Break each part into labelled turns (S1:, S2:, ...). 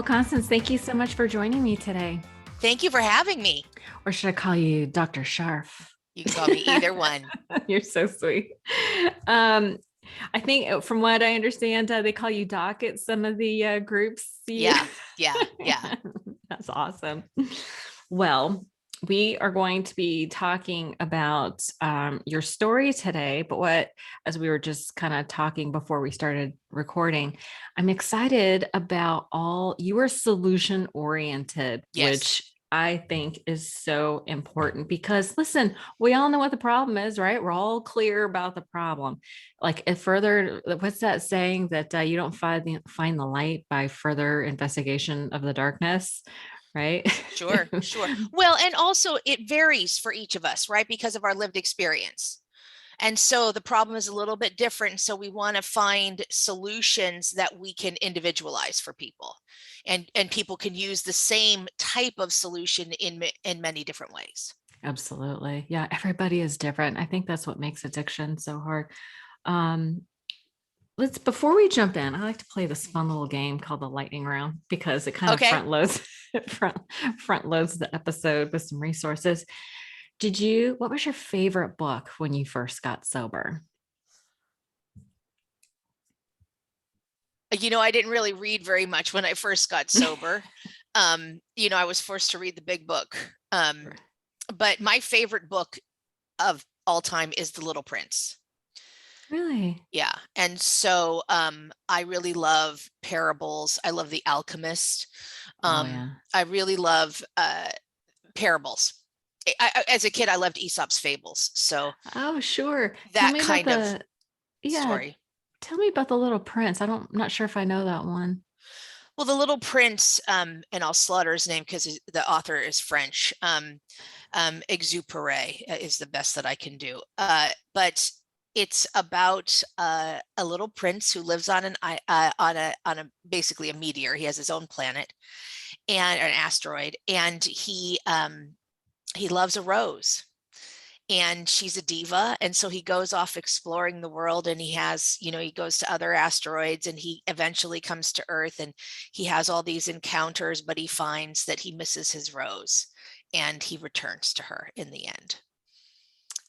S1: Well, Constance, thank you so much for joining me today.
S2: Thank you for having me.
S1: Or should I call you Dr. Scharff?
S2: You can call me either one.
S1: You're so sweet. Um, I think from what I understand, they call you Doc at some of the groups.
S2: Yeah, yeah, yeah.
S1: That's awesome. Well, we are going to be talking about your story today, but as we were just kind of talking before we started recording, I'm excited about you are solution oriented,
S2: Yes,
S1: which I think is so important because listen, we all know what the problem is, right? We're all clear about the problem. Like if further, what's that saying that you don't find the light by further investigation of the darkness, right?
S2: sure, sure. Well, and also it varies for each of us, right? Because of our lived experience. And so the problem is a little bit different. So we want to find solutions that we can individualize for people. And people can use the same type of solution in many different ways.
S1: Absolutely. Yeah, everybody is different. I think that's what makes addiction so hard. Um, let's before we jump in, I like to play this fun little game called the lightning round because it kind of
S2: Okay.
S1: front loads front loads the episode with some resources. What was your favorite book when you first got sober?
S2: I didn't really read very much when I first got sober. I was forced to read the big book. But my favorite book of all time is The Little Prince.
S1: Really?
S2: Yeah. And so I really love parables. I love The Alchemist.
S1: Oh yeah.
S2: I really love parables. As a kid, I loved Aesop's fables. So
S1: Oh, sure. Tell
S2: that
S1: me about
S2: kind of
S1: yeah,
S2: story.
S1: tell me about the Little Prince. I'm not sure if I know that one.
S2: Well, The Little Prince, and I'll slaughter his name because the author is French. Exupéry is the best that I can do. But it's about a little prince who lives on a basically a meteor. He has his own planet and an asteroid, and he loves a rose, and she's a diva, and so he goes off exploring the world, and he goes to other asteroids, and he eventually comes to Earth, and he has all these encounters, but he finds that he misses his rose, and he returns to her in the end.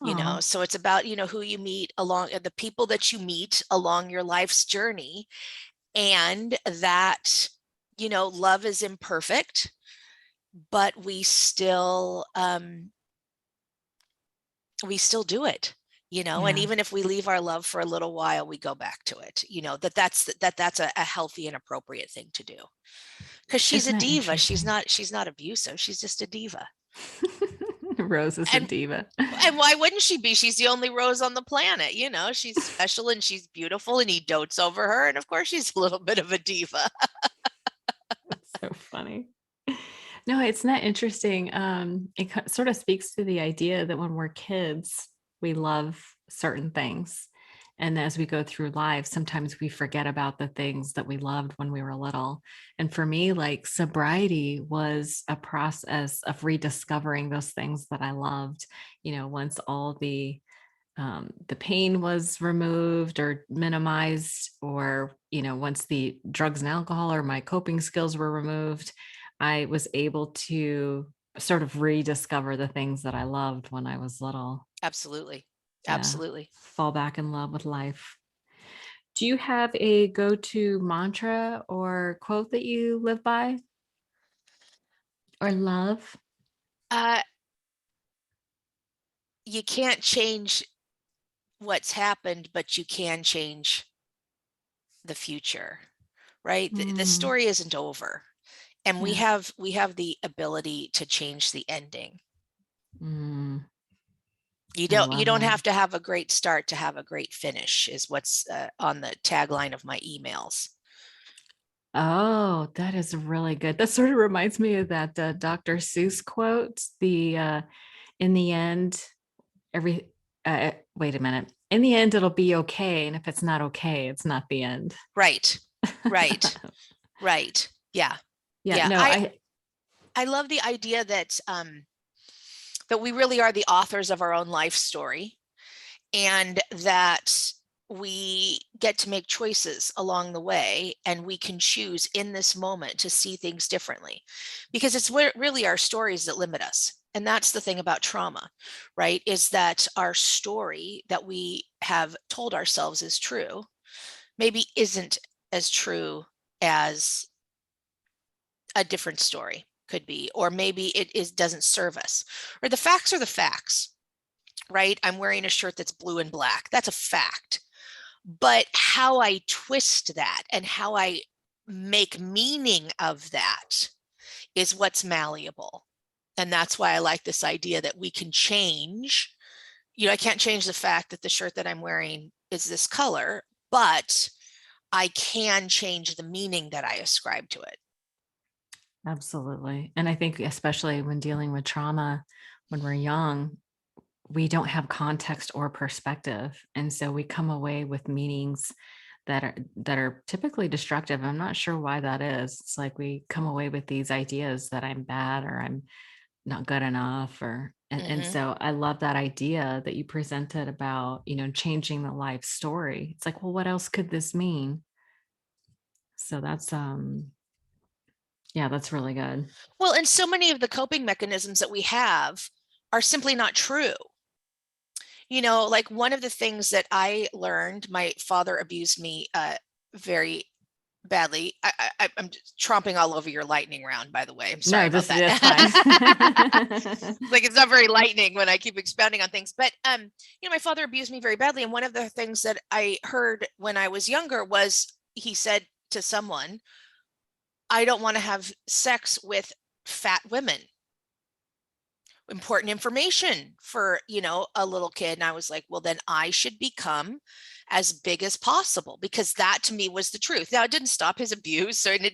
S1: Oh,
S2: So it's about who you meet along, the people that you meet along your life's journey, and that love is imperfect, but we still do it. And
S1: yeah.
S2: even if we leave our love for a little while, we go back to it. That's a healthy and appropriate thing to do, because she's
S1: Isn't
S2: a
S1: that
S2: diva. she's
S1: interesting?
S2: not she's not abusive. She's just a diva.
S1: Rose is a
S2: and
S1: diva.
S2: and why wouldn't she be? She's the only rose on the planet. She's special and she's beautiful, and he dotes over her, and of course she's a little bit of a diva.
S1: That's so funny. No, it's not interesting. Sort of speaks to the idea that when we're kids, we love certain things. And as we go through life, sometimes we forget about the things that we loved when we were little. And for me, like sobriety was a process of rediscovering those things that I loved, once all the pain was removed or minimized, or once the drugs and alcohol or my coping skills were removed, I was able to sort of rediscover the things that I loved when I was little.
S2: Absolutely.
S1: Yeah,
S2: Absolutely.
S1: fall back in love with life. Do you have a go-to mantra or quote that you live by or love?
S2: uh you can't change what's happened, but you can change the future, right? The
S1: Mm,
S2: story isn't over, and we
S1: yeah.
S2: have we have the ability to change the ending.
S1: Mm,
S2: You
S1: I
S2: don't you
S1: love
S2: don't
S1: that.
S2: have to have a great start to have a great finish, is what's on the tagline of my emails.
S1: Oh, that is really good. That sort of reminds me of that Dr. Seuss quote. In the end, every, wait a minute. In the end, it'll be okay. And if it's not okay, it's not the end.
S2: Right. Right. Right. Yeah.
S1: Yeah,
S2: Yeah.
S1: no,
S2: I love the idea that we really are the authors of our own life story, and that we get to make choices along the way, and we can choose in this moment to see things differently, because it's really our stories that limit us. And that's the thing about trauma, right? Is that our story that we have told ourselves is true maybe isn't as true as a different story could be, or maybe doesn't serve us, or the facts are the facts, right? I'm wearing a shirt that's blue and black. That's a fact. But how I twist that and how I make meaning of that is what's malleable. And that's why I like this idea that we can change. I can't change the fact that the shirt that I'm wearing is this color, but I can change the meaning that I ascribe to it.
S1: Absolutely. And I think especially when dealing with trauma, when we're young, we don't have context or perspective. And so we come away with meanings that are typically destructive. I'm not sure why that is. It's like we come away with these ideas that I'm bad or I'm not good enough and
S2: Mm-hmm.
S1: so I love that idea that you presented about, changing the life story. It's like, well, what else could this mean? So yeah, that's really good.
S2: Well, and so many of the coping mechanisms that we have are simply not true. Like one of the things that I learned, my father abused me very badly. I'm just tromping all over your lightning round, by the way. I'm sorry
S1: No,
S2: about
S1: this
S2: that.
S1: that's fine.
S2: Like it's not very lightning when I keep expounding on things. But my father abused me very badly. And one of the things that I heard when I was younger was he said to someone, I don't want to have sex with fat women. Important information for a little kid. And I was like, well, then I should become as big as possible, because that to me was the truth. Now it didn't stop his abuse, and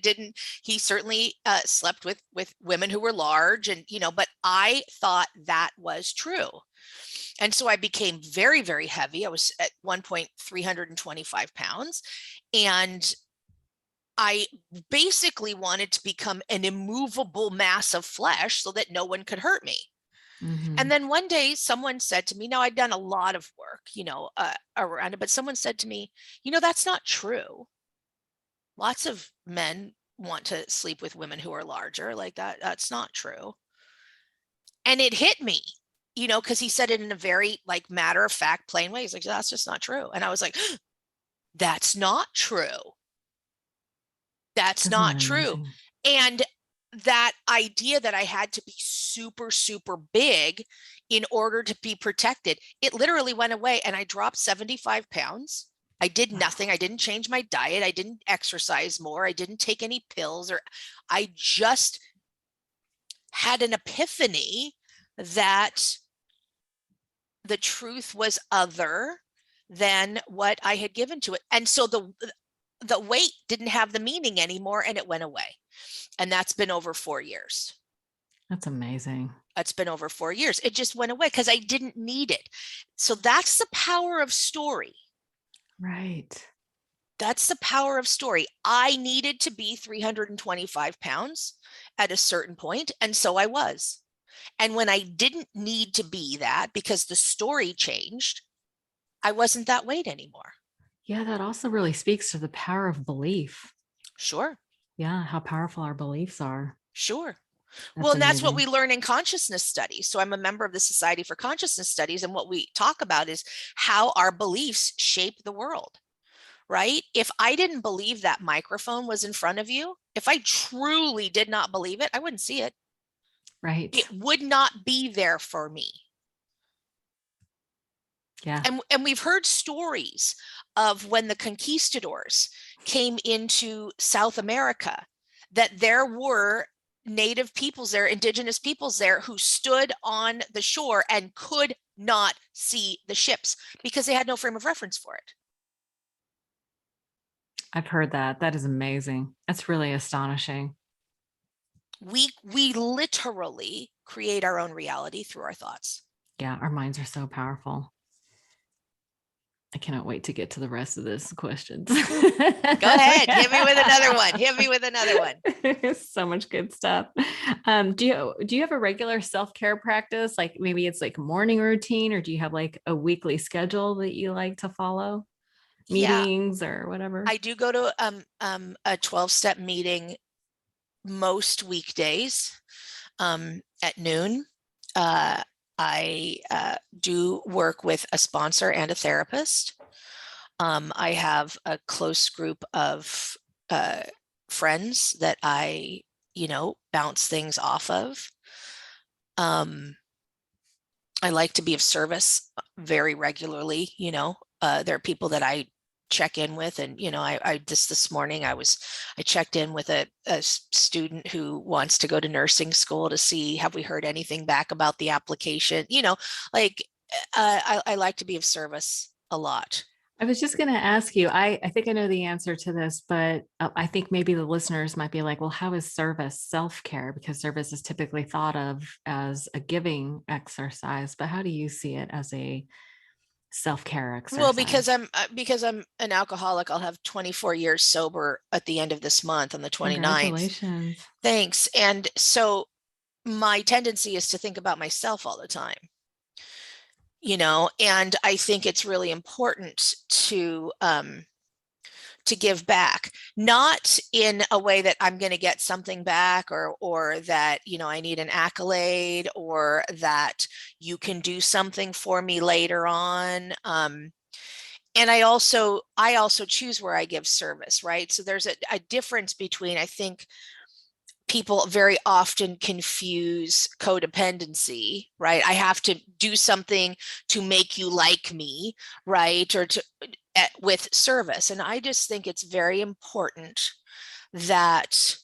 S2: he certainly slept with women who were large, and but I thought that was true. And so I became very, very heavy. I was at one point 325 pounds, and I basically wanted to become an immovable mass of flesh so that no one could hurt me. And
S1: Mhm.
S2: then one day someone said to me, now I'd done a lot of work, around it, but someone said to me, that's not true. Lots of men want to sleep with women who are larger, like that. That's not true. And it hit me, because he said it in a very like matter of fact, plain way. He's like, that's just not true. And I was like, that's not true. That's
S1: Isn't that
S2: not true.
S1: amazing?
S2: And that idea that I had to be super, super big in order to be protected, it literally went away. And I dropped 75 pounds. I did nothing.
S1: Wow.
S2: I didn't change my diet. I didn't exercise more. I didn't take any pills, or I just had an epiphany that the truth was other than what I had given to it. And so the weight didn't have the meaning anymore, and it went away. And that's been over 4 years.
S1: That's amazing.
S2: It's been over 4 years. It just went away because I didn't need it. So that's the power of story.
S1: Right.
S2: That's the power of story. I needed to be 325 pounds at a certain point, and so I was. And when I didn't need to be that because the story changed, I wasn't that weight anymore.
S1: Yeah, that also really speaks to the power of belief.
S2: Sure,
S1: Yeah, how powerful our beliefs are.
S2: sure. Well,
S1: That's
S2: and that's what
S1: amazing.
S2: we learn in consciousness studies. So I'm a member of the Society for Consciousness Studies. And what we talk about is how our beliefs shape the world, right? If I didn't believe that microphone was in front of you, if I truly did not believe it, I wouldn't see it.
S1: Right.
S2: It would not be there for me.
S1: Yeah.
S2: And we've heard stories of when the conquistadors came into South America, that there were native peoples there, indigenous peoples there, who stood on the shore and could not see the ships because they had no frame of reference for it.
S1: I've heard that. That is amazing. That's really astonishing.
S2: We literally create our own reality through our thoughts.
S1: Yeah, our minds are so powerful. I cannot wait to get to the rest of this questions.
S2: Go ahead, hit me with another one. Hit me with another one.
S1: So much good stuff. Do you have a regular self-care practice? Like maybe it's like a morning routine, or do you have like a weekly schedule that you like to follow?
S2: Yeah,
S1: meetings or whatever?
S2: I do go to a 12-step meeting most weekdays at noon. Uh, I do work with a sponsor and a therapist. I have a close group of uh, friends that I, bounce things off of. Um, I like to be of service very regularly. There are people that I check in with, and I just this morning I checked in with a student who wants to go to nursing school to see, have we heard anything back about the application? Like I like to be of service a lot.
S1: I was just going to ask you, I think I know the answer to this, but I think maybe the listeners might be like, well, how is service self-care? Because service is typically thought of as a giving exercise, but how do you see it as a self-care
S2: Well,
S1: exercise?
S2: because I'm an alcoholic, I'll have 24 years sober at the end of this month on the 29th.
S1: Congratulations.
S2: Thanks. And so my tendency is to think about myself all the time, and I think it's really important to give back, not in a way that I'm going to get something back, or that, I need an accolade, or that you can do something for me later on. And I also choose where I give service, right? So there's a difference between, I think people very often confuse codependency, right? I have to do something to make you like me, right? Or with service. And I just think it's very important that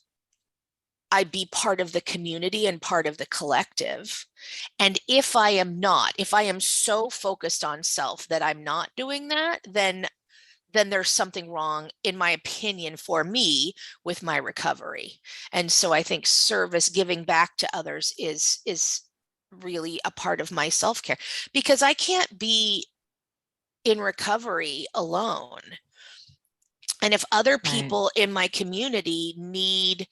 S2: I be part of the community and part of the collective. And if I am not, if I am so focused on self that I'm not doing that, then there's something wrong, in my opinion, for me with my recovery. And so I think service, giving back to others, is really a part of my self-care, because I can't be in recovery alone. And if other
S1: Right.
S2: people in my community need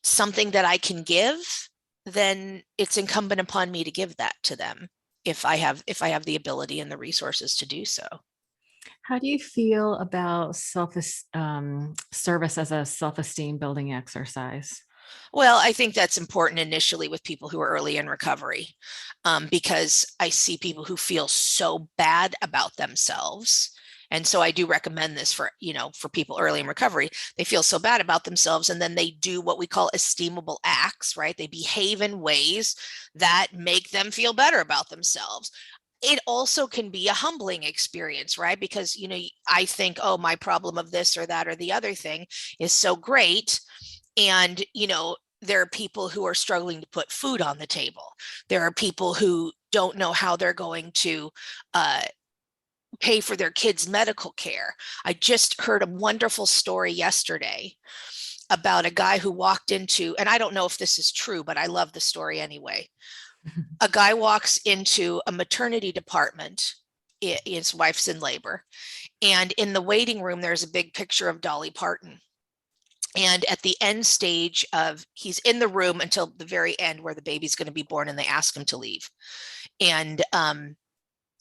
S2: something that I can give, then it's incumbent upon me to give that to them, if I have the ability and the resources to do so.
S1: How do you feel about service as a self-esteem building exercise?
S2: Well, I think that's important initially with people who are early in recovery, because I see people who feel so bad about themselves. And so I do recommend this for people early in recovery. They feel so bad about themselves, and then they do what we call esteemable acts, right? They behave in ways that make them feel better about themselves. It also can be a humbling experience, right? Because, I think, oh, my problem of this or that or the other thing is so great. And, there are people who are struggling to put food on the table. There are people who don't know how they're going to uh, pay for their kids' medical care. I just heard a wonderful story yesterday about a guy who walked into, and I don't know if this is true, but I love the story anyway. A guy walks into a maternity department. His wife's in labor. And in the waiting room, there's a big picture of Dolly Parton. And at the end stage he's in the room until the very end where the baby's going to be born, and they ask him to leave. And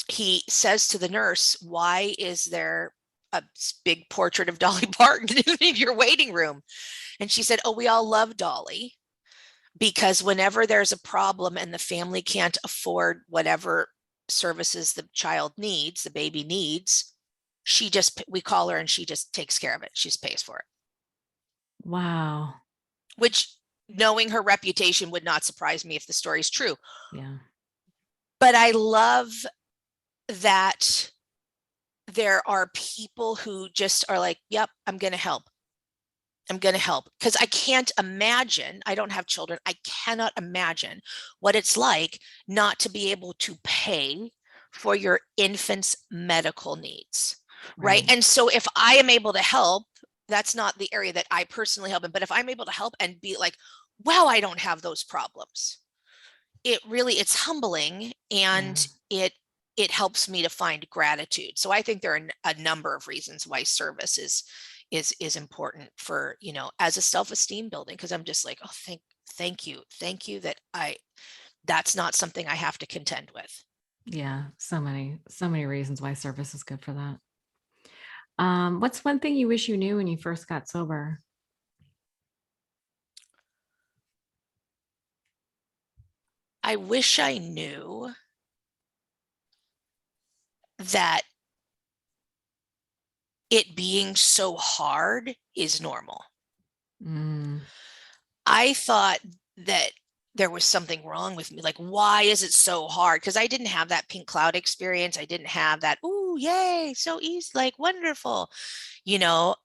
S2: he says to the nurse, why is there a big portrait of Dolly Parton in your waiting room? And she said, oh, we all love Dolly, because whenever there's a problem and the family can't afford whatever services the child needs, the baby needs, we call her and she just takes care of it. She just pays for it.
S1: Wow.
S2: Which, knowing her reputation, would not surprise me if the story is true.
S1: Yeah.
S2: But I love that there are people who just are like, yep, I'm going to help. I'm going to help, because I can't imagine, I don't have children. I cannot imagine what it's like not to be able to pay for your infant's medical needs. Right.
S1: Right.
S2: And so if I am able to help, that's not the area that I personally help in, but if I'm able to help and be like, wow, I don't have those problems, it's humbling,
S1: Yeah.
S2: and it helps me to find gratitude. So I think there are a number of reasons why service is important for, as a self-esteem building, because I'm just like, oh, thank you that that's not something I have to contend with.
S1: Yeah. So many reasons why service is good for that. What's one thing you wish you knew when you first got sober?
S2: I wish I knew that it being so hard is normal.
S1: Mm,
S2: I thought that there was something wrong with me. Like, why is it so hard? Because I didn't have that pink cloud experience. I didn't have that, ooh, yay, so easy, like wonderful, you know,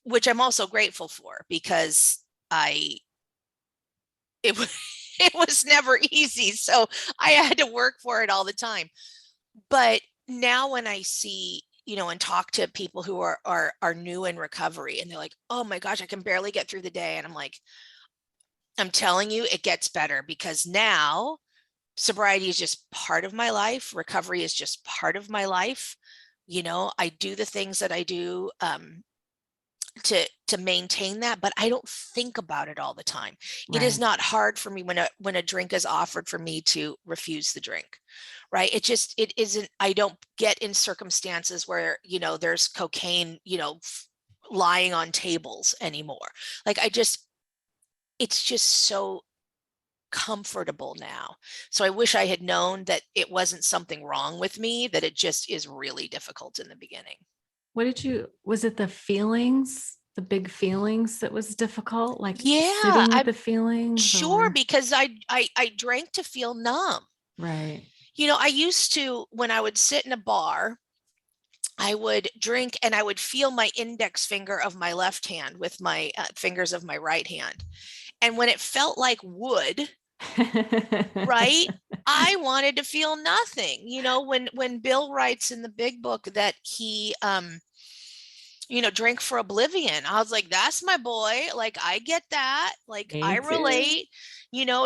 S2: which I'm also grateful for because I it was it was never easy. So I had to work for it all the time. But now when I see, and talk to people who are new in recovery and they're like, oh my gosh, I can barely get through the day. And I'm like, I'm telling you, it gets better because now sobriety is just part of my life. Recovery is just part of my life. I do the things that I do to maintain that, but I don't think about it all the time. It is
S1: right,
S2: not hard for me when a drink is offered for me to refuse the drink, right? It isn't. I don't get in circumstances where there's cocaine lying on tables anymore. Like it's just so comfortable now. So I wish I had known that it wasn't something wrong with me, that it just is really difficult in the beginning.
S1: was it the feelings, the big feelings that was difficult, like
S2: Yeah,
S1: sitting with
S2: I'm
S1: the feelings
S2: sure
S1: or,
S2: because I drank to feel numb.
S1: right.
S2: I used to, when I would sit in a bar, I would drink and I would feel my index finger of my left hand with my fingers of my right hand. And when it felt like wood, right? I wanted to feel nothing. When Bill writes in the big book that he drink for oblivion, I was like, that's my boy. Like, I get that. Like,
S1: Me
S2: I
S1: too.
S2: relate.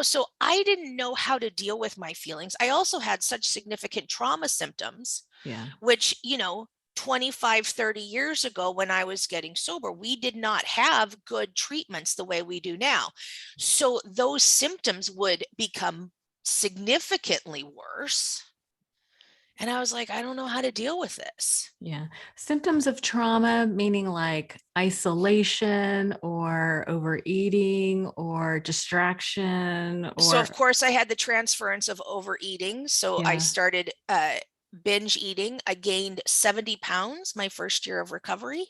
S2: So I didn't know how to deal with my feelings. I also had such significant trauma symptoms,
S1: Yeah.
S2: which 25, 30 years ago when I was getting sober, we did not have good treatments the way we do now. So those symptoms would become significantly worse. And I was like, I don't know how to deal with this.
S1: Yeah. Symptoms of trauma, meaning like isolation or overeating or distraction
S2: So of
S1: or,
S2: course I had the transference of overeating. So I
S1: yeah.
S2: started binge eating. I gained 70 pounds my first year of recovery.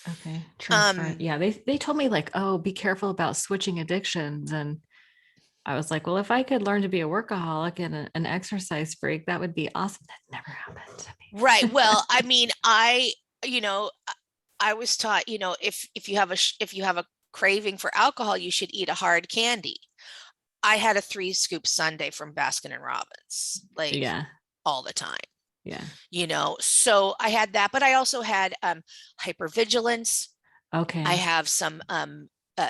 S1: Okay. Transfer.
S2: Um,
S1: Yeah. They told me like, oh, be careful about switching addictions. And I was like, well, if I could learn to be a workaholic and an exercise freak, that would be awesome. That never happened to
S2: right.
S1: me.
S2: Well, I mean, you know, I was taught, if you have a craving for alcohol, you should eat a hard candy. I had a 3 scoop sundae from Baskin and Robbins, like
S1: Yeah.
S2: all the time,
S1: Yeah.
S2: So I had that, but I also had hypervigilance. I
S1: Okay.
S2: have some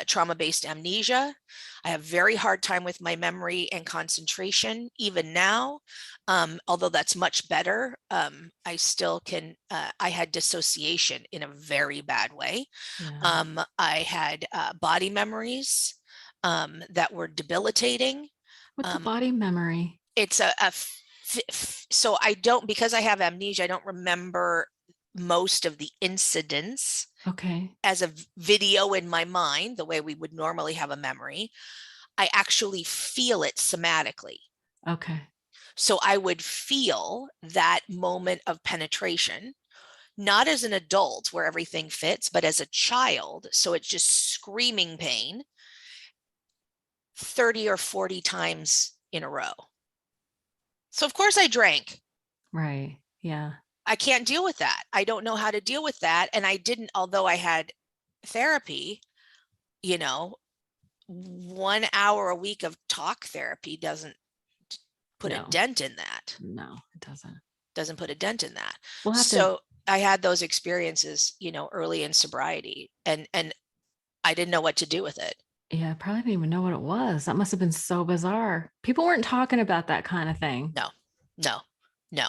S2: trauma-based amnesia. I have very hard time with my memory and concentration even now. Although that's much better, I still can. I had dissociation in a very bad way.
S1: Yeah.
S2: I had body memories that were debilitating.
S1: What's a
S2: Um,
S1: body memory?
S2: it's so I don't, because I have amnesia, I don't remember most of the incidents
S1: Okay.
S2: as a video in my mind the way we would normally have a memory. I actually feel it somatically.
S1: Okay.
S2: So I would feel that moment of penetration, not as an adult where everything fits, but as a child. So it's just screaming pain 30 or 40 times in a row. So of course I drank.
S1: Right. Yeah.
S2: I can't deal with that. I don't know how to deal with that. And I didn't, although I had therapy, you know, 1 hour a week of talk therapy doesn't put a
S1: No,
S2: dent in that.
S1: no, it doesn't.
S2: Doesn't put a dent in that.
S1: We'll have to,
S2: So I had those experiences, early in sobriety, and I didn't know what to do with it.
S1: yeah, I probably didn't even know what it was. That must have been so bizarre. People weren't talking about that kind of thing
S2: No, no, no.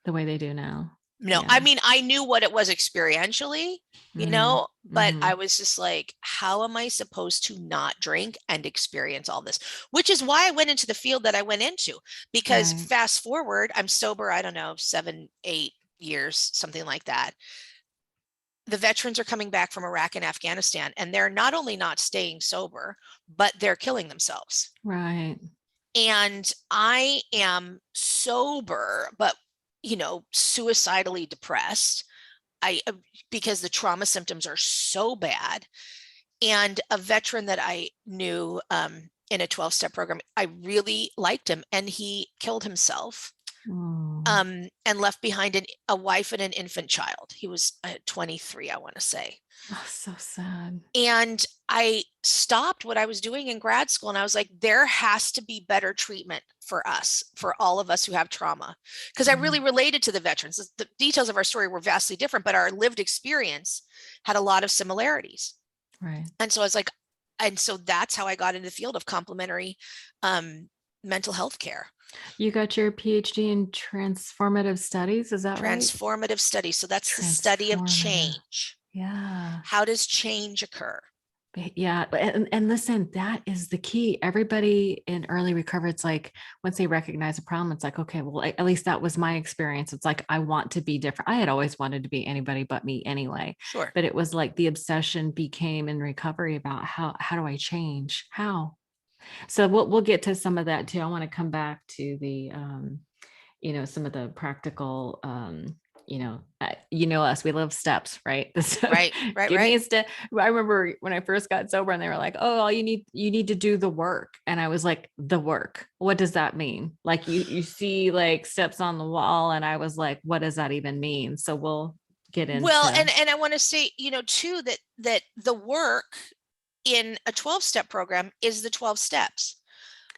S1: the way they do now.
S2: No, I
S1: Yeah.
S2: mean, I knew what it was experientially,
S1: Mm,
S2: but I
S1: hmm.
S2: was just like, how am I supposed to not drink and experience all this? Which is why I went into the field that I went into, because
S1: Right.
S2: fast forward, I'm sober, I don't know, 7, 8 years, something like that. the veterans are coming back from Iraq and Afghanistan, and they're not only not staying sober, but they're killing themselves.
S1: Right.
S2: And I am sober, but, suicidally depressed. Because the trauma symptoms are so bad. And a veteran that I knew in a 12-step program, I really liked him, and he killed himself. And left behind a wife and an infant child. He was 23, I want to say.
S1: Oh, so sad.
S2: And I stopped what I was doing in grad school, and I was like, there has to be better treatment for us, for all of us who have trauma. Because I really related to the veterans. The details of our story were vastly different, but our lived experience had a lot of similarities.
S1: Right.
S2: And so I was like, and so that's how I got into the field of complementary mental health care.
S1: You got your PhD in transformative studies, is that right?
S2: Transformative studies. So that's the study of change.
S1: Yeah.
S2: How does change occur?
S1: Yeah. And listen, that is the key. Everybody in early recovery, it's like once they recognize a problem, it's like, okay, well, at least that was my experience. It's like, I want to be different. I had always wanted to be anybody but me anyway.
S2: Sure.
S1: But it was like the obsession became in recovery about how do I change? How? So we'll get to some of that too. I want to come back to the some of the practical us, we love steps, right?
S2: Right.
S1: Give me a step. I remember when I first got sober and they were like, oh, all you need to do the work. And I was like, the work, what does that mean? Like you see like steps on the wall. And I was like, what does that even mean? So we'll get into.
S2: Well, and I want to say, too, that the work in a 12-step program is the 12 steps.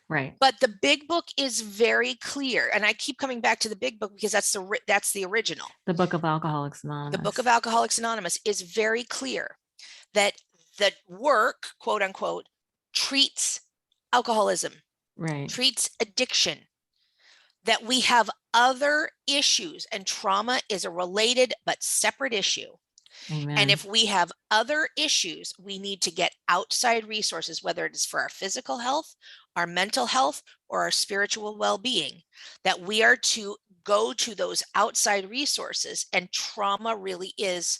S1: Right.
S2: But the big book is very clear. And I keep coming back to the big book because that's the original.
S1: The Book of Alcoholics Anonymous.
S2: The Book of Alcoholics Anonymous is very clear that the work, quote unquote, treats alcoholism,
S1: right,
S2: treats addiction, that we have other issues, and trauma is a related but separate issue.
S1: Amen.
S2: And if we have other issues, we need to get outside resources, whether it is for our physical health, our mental health, or our spiritual well-being, that we are to go to those outside resources. And trauma really is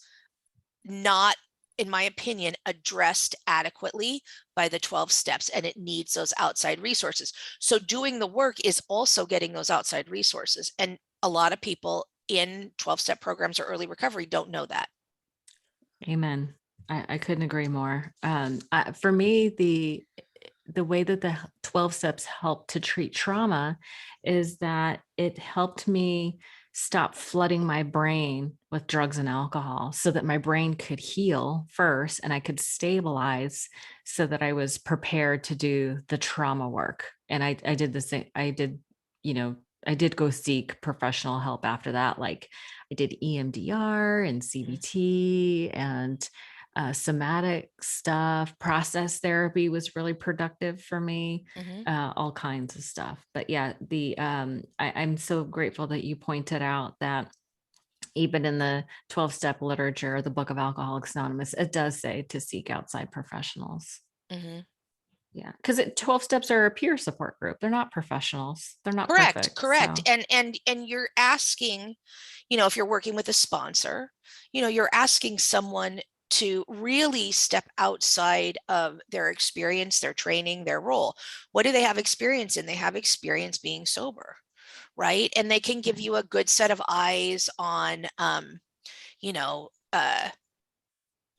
S2: not, in my opinion, addressed adequately by the 12 steps, and it needs those outside resources. So doing the work is also getting those outside resources. And a lot of people in 12-step programs or early recovery don't know that.
S1: Amen. I couldn't agree more. For me, the way that the 12 steps help to treat trauma is that it helped me stop flooding my brain with drugs and alcohol so that my brain could heal first and I could stabilize so that I was prepared to do the trauma work. And I did the same. I did go seek professional help after that. Like I did EMDR and CBT and somatic stuff. Process therapy was really productive for me. All kinds of stuff. But yeah, I'm so grateful that you pointed out that even in the 12-step literature, the Book of Alcoholics Anonymous, it does say to seek outside professionals. Yeah, because 12 steps are a peer support group. They're not professionals. They're not perfect.
S2: Correct. So. And you're asking, if you're working with a sponsor, you're asking someone to really step outside of their experience, their training, their role. What do they have experience in? They have experience being sober, right? And they can give you a good set of eyes on,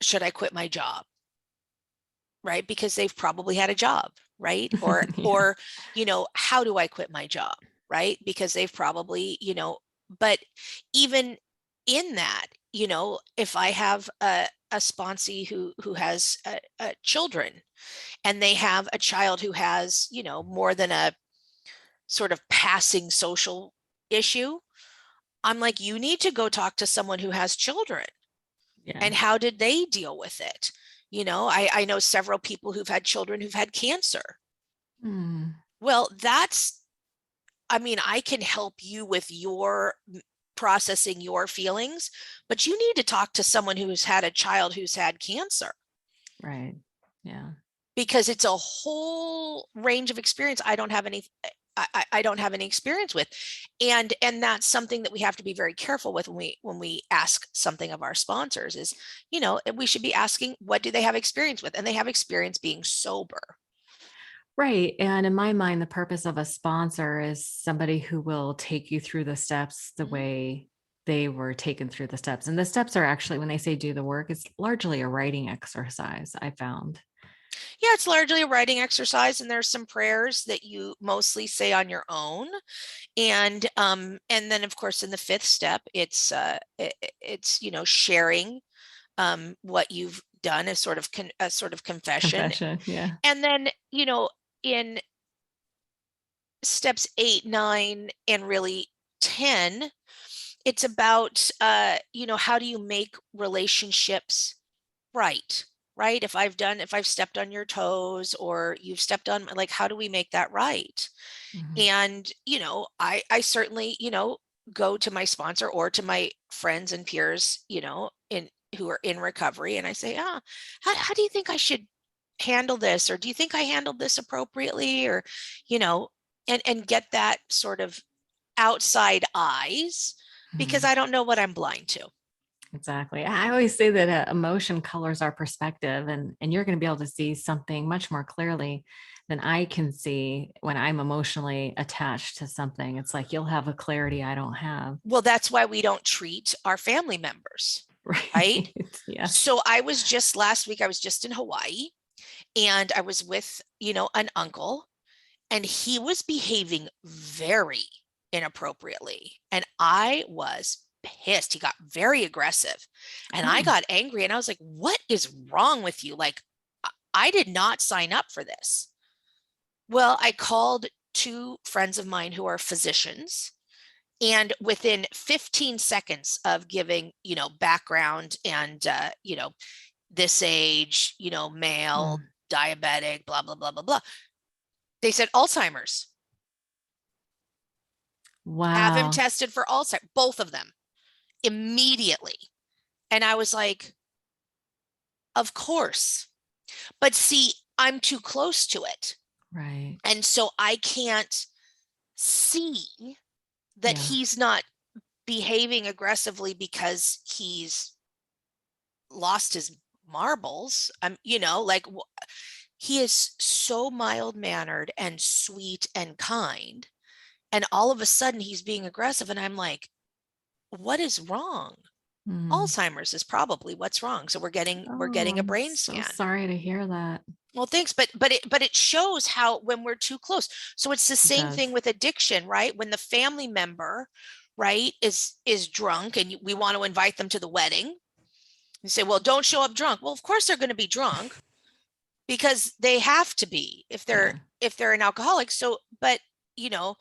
S2: should I quit my job? Right? Because they've probably had a job, right? Or, or, how do I quit my job? Right? Because they've probably, but even in that, if I have a sponsee who has children, and they have a child who has, more than a sort of passing social issue, I'm like, you need to go talk to someone who has children. Yeah. And how did they deal with it? I know several people who've had children who've had cancer. Well, I can help you with your processing your feelings, but you need to talk to someone who's had a child who's had cancer.
S1: Right. Yeah.
S2: Because it's a whole range of experience. I don't have any I don't have any experience with. And that's something that we have to be very careful with when we ask something of our sponsors is, we should be asking, what do they have experience with? And they have experience being sober.
S1: Right. And in my mind, the purpose of a sponsor is somebody who will take you through the steps the way they were taken through the steps. And the steps are actually, when they say do the work, it's largely a writing exercise, I found.
S2: Yeah, it's largely a writing exercise, and there's some prayers that you mostly say on your own. And then of course in the fifth step, it's sharing what you've done, as sort of a sort of confession.
S1: Confession. Yeah.
S2: And then, in steps 8, 9, and really 10, it's about how do you make relationships right? Right? If I've stepped on your toes, or you've stepped on, like, how do we make that right?
S1: Mhm.
S2: And I certainly go to my sponsor or to my friends and peers in who are in recovery, and I say, how do you think I should handle this, or do you think I handled this appropriately, or you know and get that sort of outside eyes, because
S1: Mhm.
S2: I don't know what I'm blind to.
S1: Exactly. I always say that emotion colors our perspective, and you're going to be able to see something much more clearly than I can see when I'm emotionally attached to something. It's like you'll have a clarity I don't have.
S2: Well, that's why we don't treat our family members, right?
S1: Right. Yes.
S2: So last week I was just in Hawaii, and I was with an uncle, and he was behaving very inappropriately, and I was pissed. He got very aggressive, and I
S1: Oh,
S2: got angry, and I was like, what is wrong with you? Like, I did not sign up for this. Well, I called two friends of mine who are physicians, and within 15 seconds of giving background, and this age, male,
S1: mm.
S2: diabetic, blah blah blah blah blah, they said Alzheimer's. Have him
S1: Wow.
S2: tested for Alzheimer's, both of them, immediately. And I was like, of course. But see, I'm too close to it.
S1: Right.
S2: And so I can't see that
S1: Yeah.
S2: he's not behaving aggressively because he's lost his marbles. Like, he is so mild mannered and sweet and kind. And all of a sudden he's being aggressive. And I'm like, what is wrong?
S1: Mm.
S2: Alzheimer's is probably what's wrong. So we're
S1: Oh,
S2: getting a
S1: I'm
S2: brain
S1: so
S2: scan.
S1: sorry to hear that.
S2: Well, thanks, but it shows how when we're too close. So it's the
S1: It
S2: same thing
S1: does.
S2: with addiction, right? When the family member, right, is drunk, and we want to invite them to the wedding. You say, well, don't show up drunk. Well, of course they're going to be drunk, because they have to be
S1: Yeah.
S2: if they're an alcoholic. So, but you know,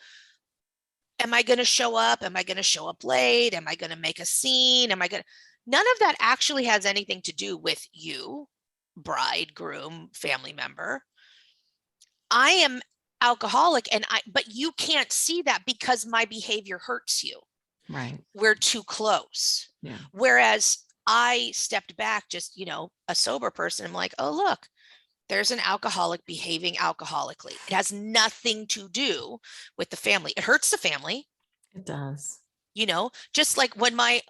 S2: am I going to show up? Am I going to show up late? Am I going to make a scene? Am I going to? None of that actually has anything to do with you, bride, groom, family member. I am alcoholic, but you can't see that because my behavior hurts you.
S1: Right.
S2: We're too close.
S1: Yeah.
S2: Whereas I stepped back, just, a sober person. I'm like, oh, look, there's an alcoholic behaving alcoholically. It has nothing to do with the family. It hurts the family.
S1: It does.
S2: Just like when my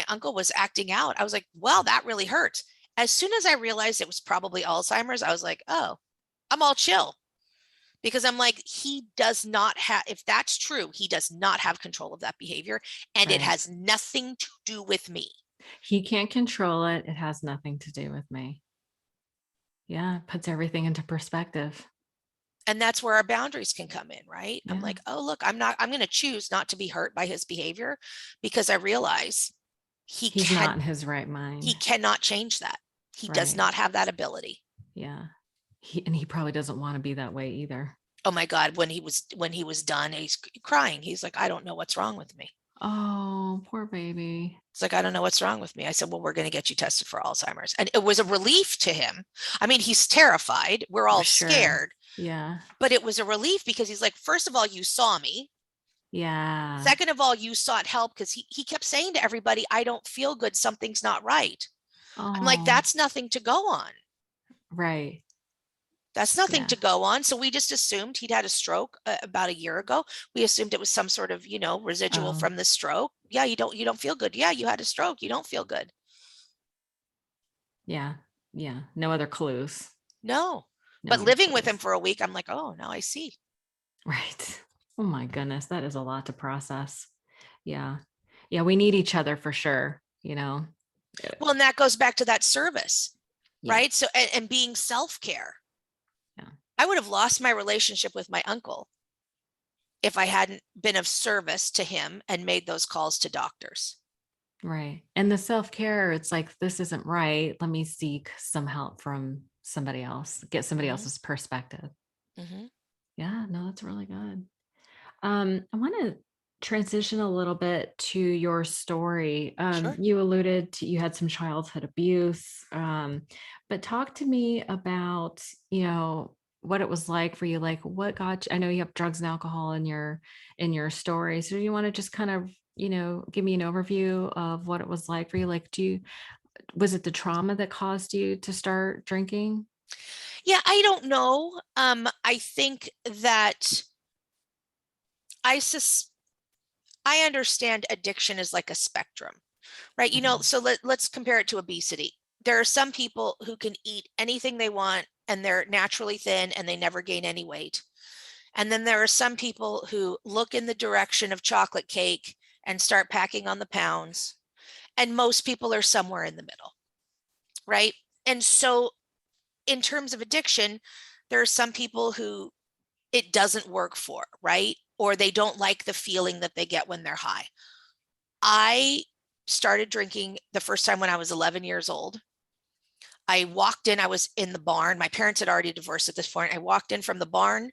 S2: uncle was acting out, I was like, well, that really hurts. As soon as I realized it was probably Alzheimer's, I was like, oh, I'm all chill, because I'm like, he does not have, if that's true, he does not have control of that behavior, and it
S1: Right.
S2: has nothing to do with me.
S1: He can't control it. It has nothing to do with me. Yeah. It puts everything into perspective.
S2: And that's where our boundaries can come in, right? I'm
S1: Yeah.
S2: like, oh, look, I'm going to choose not to be hurt by his behavior, because I realize he
S1: He's
S2: can
S1: not in his right
S2: he
S1: mind.
S2: cannot change that. He does
S1: Right.
S2: not have that ability.
S1: Yeah. And he probably doesn't want to be that way either.
S2: Oh my God, when he was done, he's crying. He's like, I don't know what's wrong with me.
S1: Oh, poor baby.
S2: It's like, I don't know what's wrong with me. I said, well, we're going to get you tested for Alzheimer's. And it was a relief to him. I mean, he's terrified. We're
S1: For
S2: all
S1: sure.
S2: scared,
S1: Yeah.
S2: but it was a relief, because he's like, first of all, you saw me.
S1: Yeah.
S2: Second of all, you sought help, because he kept saying to everybody, I don't feel good. Something's not right. I'm like,
S1: Oh,
S2: that's nothing to go on.
S1: right.
S2: That's nothing
S1: Yeah.
S2: to go on. So we just assumed he'd had a stroke about a year ago. We assumed it was some sort of, residual
S1: Oh,
S2: from the stroke. Yeah, you don't feel good. Yeah, you had a stroke. You don't feel good.
S1: yeah. Yeah. No other clues.
S2: No.
S1: No
S2: But
S1: other
S2: living with him
S1: clues.
S2: for a week, I'm like, oh, now I see.
S1: Right. Oh my goodness. That is a lot to process. Yeah. Yeah. We need each other for sure. Uh,
S2: Well, and that goes back to that service,
S1: Yeah.
S2: right? So, and being self-care.
S1: Yeah.
S2: I would have lost my relationship with my uncle if I hadn't been of service to him and made those calls to doctors.
S1: Right. And the self care, it's like, this isn't right. Let me seek some help from somebody else, get somebody
S2: Mm-hmm,
S1: else's perspective.
S2: mm-hmm.
S1: Yeah. No, that's really good. I want to transition a little bit to your story.
S2: Sure.
S1: You alluded to you had some childhood abuse, but talk to me about what it was like for you. Like, what got you? I know you have drugs and alcohol in your story, so you want to just kind of give me an overview of what it was like for you. Like, was it the trauma that caused you to start drinking?
S2: Yeah, I don't know. I think that I sus I understand addiction is like a spectrum, right?
S1: Mhm.
S2: So let's compare it to obesity. There are some people who can eat anything they want and they're naturally thin and they never gain any weight. And then there are some people who look in the direction of chocolate cake and start packing on the pounds. And most people are somewhere in the middle, right? And so, in terms of addiction, there are some people who it doesn't work for, right? Or they don't like the feeling that they get when they're high. I started drinking the first time when I was 11 years old. I walked in, I was in the barn. My parents had already divorced at this point. I walked in from the barn.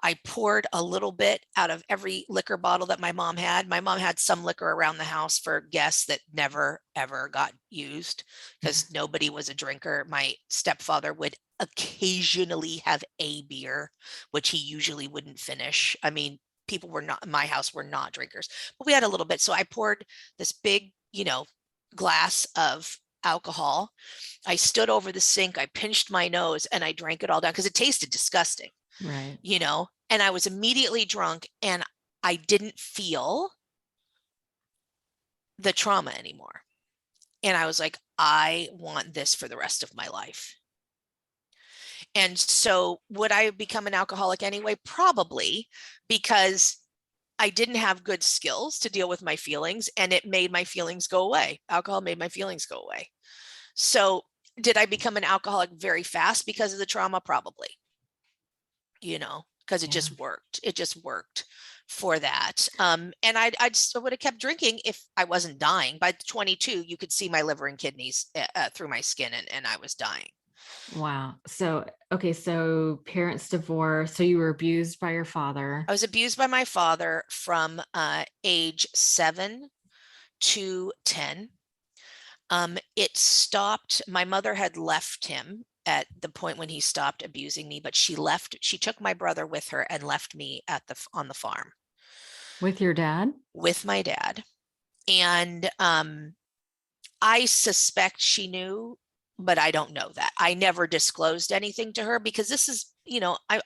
S2: I poured a little bit out of every liquor bottle that my mom had. My mom had some liquor around the house for guests that never, ever got used because nobody was a drinker. My stepfather would occasionally have a beer, which he usually wouldn't finish. I mean, people were not in my house were not drinkers, but we had a little bit. So I poured this big, glass of alcohol. I stood over the sink, I pinched my nose, and I drank it all down because it tasted disgusting,
S1: Right.
S2: and I was immediately drunk and I didn't feel the trauma anymore. And I was like, I want this for the rest of my life. And so, would I have become an alcoholic anyway? Probably, because I didn't have good skills to deal with my feelings and it made my feelings go away. Alcohol made my feelings go away. So, did I become an alcoholic very fast because of the trauma? Probably, because it
S1: Yeah.
S2: just worked. It just worked for that. And I just would have kept drinking if I wasn't dying. By 22, you could see my liver and kidneys through my skin, and I was dying.
S1: Wow. So, okay, so parents divorced. So you were abused by your father.
S2: I was abused by my father from age 7 to 10. It stopped. My mother had left him at the point when he stopped abusing me, but she took my brother with her and left me on the farm
S1: With your dad?
S2: with my dad. And I suspect she knew, but I don't know that. I never disclosed anything to her because this is,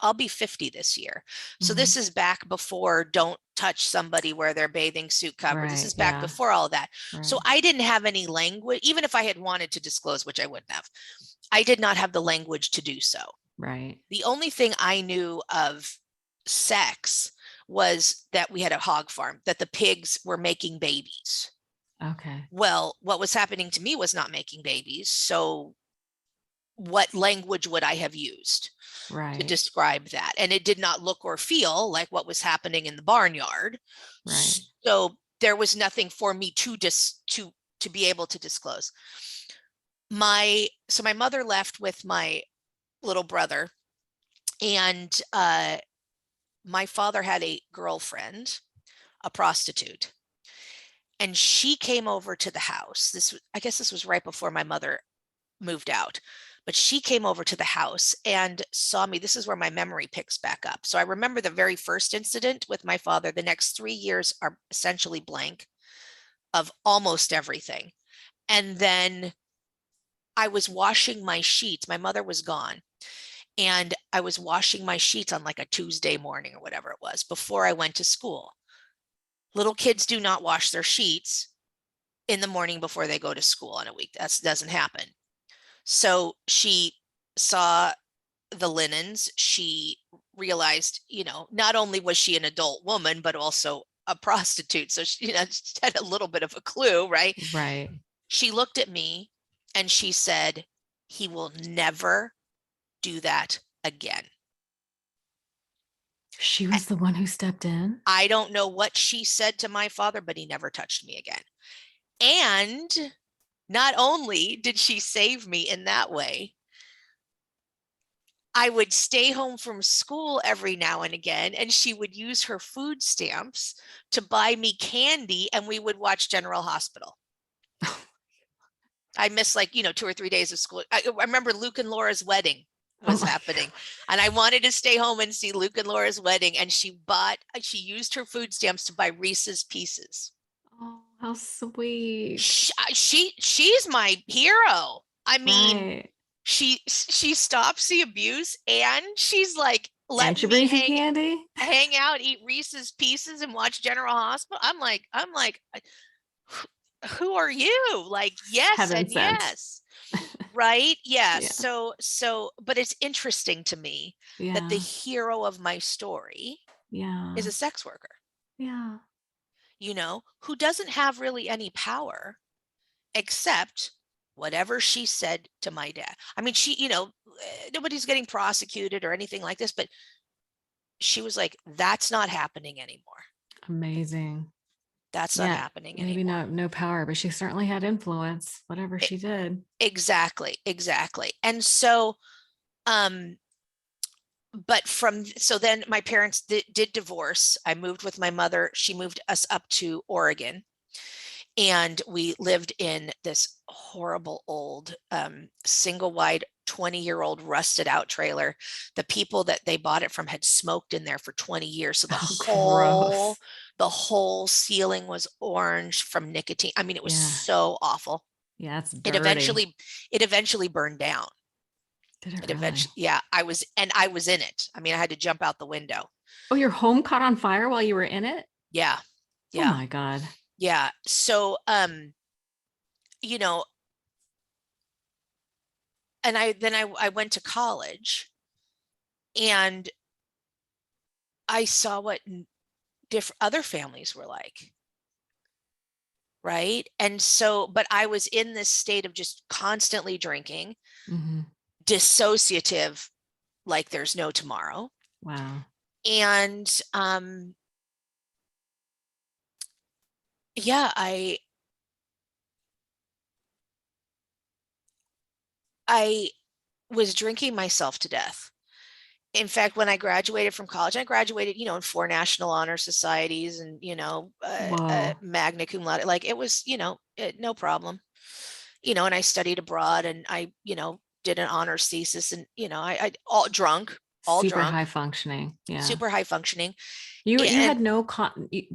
S2: I'll be 50 this year. So
S1: Mhm.
S2: this is back before don't touch somebody where their bathing suit covered. This
S1: Right.
S2: is back
S1: Yeah.
S2: before all that. So
S1: Right.
S2: I didn't have any language, even if I had wanted to disclose, which I wouldn't have. I did not have the language to do so.
S1: Right.
S2: The only thing I knew of sex was that we had a hog farm, that the pigs were making babies.
S1: Okay.
S2: Well, what was happening to me was not making babies. So, what language would I have used to
S1: Right.
S2: describe that? And it did not look or feel like what was happening in the barnyard.
S1: Right.
S2: So, there was nothing for me to be able to disclose. My mother left with my little brother, and my father had a girlfriend, a prostitute, and she came over to the house. I guess this was right before my mother moved out, but she came over to the house and saw me. This is where my memory picks back up. So I remember the very first incident with my father. The next 3 years are essentially blank of almost everything. And then I was washing my sheets. My mother was gone. And I was washing my sheets on like a Tuesday morning or whatever it was before I went to school. Little kids do not wash their sheets in the morning before they go to school on a week. That doesn't happen. So she saw the linens. She realized, not only was she an adult woman, but also a prostitute. So she, she had a little bit of a clue, right?
S1: Right.
S2: She looked at me and she said, he will never do that again.
S1: She
S2: And
S1: was the one who stepped in.
S2: I don't know what she said to my father, but he never touched me again. And not only did she save me in that way, I would stay home from school every now and again, and she would use her food stamps to buy me candy, and we would watch General Hospital. I missed 2 or 3 days of school. I remember Luke and Laura's wedding was happening, and I wanted to stay home and see Luke and Laura's wedding, and she used her food stamps to buy Reese's Pieces.
S1: Oh, how sweet.
S2: She's my hero. I mean,
S1: Right.
S2: she stops the abuse, and she's like
S1: And she
S2: letting me
S1: brings you candy.
S2: hang out, eat Reese's Pieces, and watch General Hospital. I'm like, who are you? Like, yes
S1: Heaven
S2: and
S1: sent.
S2: yes. Right? Yeah.
S1: Yeah.
S2: But it's interesting to me that the
S1: Yeah.
S2: hero of my story is
S1: Yeah.
S2: a sex worker,
S1: Yeah.
S2: who doesn't have really any power except whatever she said to my dad. I mean, nobody's getting prosecuted or anything like this, but she was like, that's not happening anymore.
S1: Amazing.
S2: That's not
S1: Yeah.
S2: happening
S1: Maybe
S2: anymore.
S1: no power, but she certainly had influence, whatever
S2: It,
S1: she did.
S2: exactly. And so, um, so then my parents did divorce. I moved with my mother. She moved us up to Oregon, and we lived in this horrible old single wide 20-year-old rusted out trailer. The people that they bought it from had smoked in there for 20 years, so the
S1: Oh,
S2: whole
S1: gross.
S2: the whole ceiling was orange from nicotine. I mean, it was
S1: Yeah.
S2: so awful.
S1: Yeah, it's
S2: it
S1: dirty.
S2: eventually it eventually burned down.
S1: Did it
S2: It
S1: really?
S2: eventually, yeah, I was in it. I mean, I had to jump out the window.
S1: Oh, your home caught on fire while you were in it?
S2: Yeah,
S1: Oh
S2: yeah,
S1: my God.
S2: yeah. So you know and I went to college, and I saw what different other families were like, right? And so, but I was in this state of just constantly drinking,
S1: Hmm.
S2: dissociative, like there's no tomorrow.
S1: Wow.
S2: And yeah, I was drinking myself to death. In fact, when I graduated from college, I graduated, in 4 national honor societies, and,
S1: Whoa.
S2: magna cum laude. Like, it was, no problem. And I studied abroad, and I, did an honors thesis, and, I all
S1: Super
S2: drunk,
S1: high functioning. Yeah.
S2: super high functioning.
S1: You
S2: And
S1: had no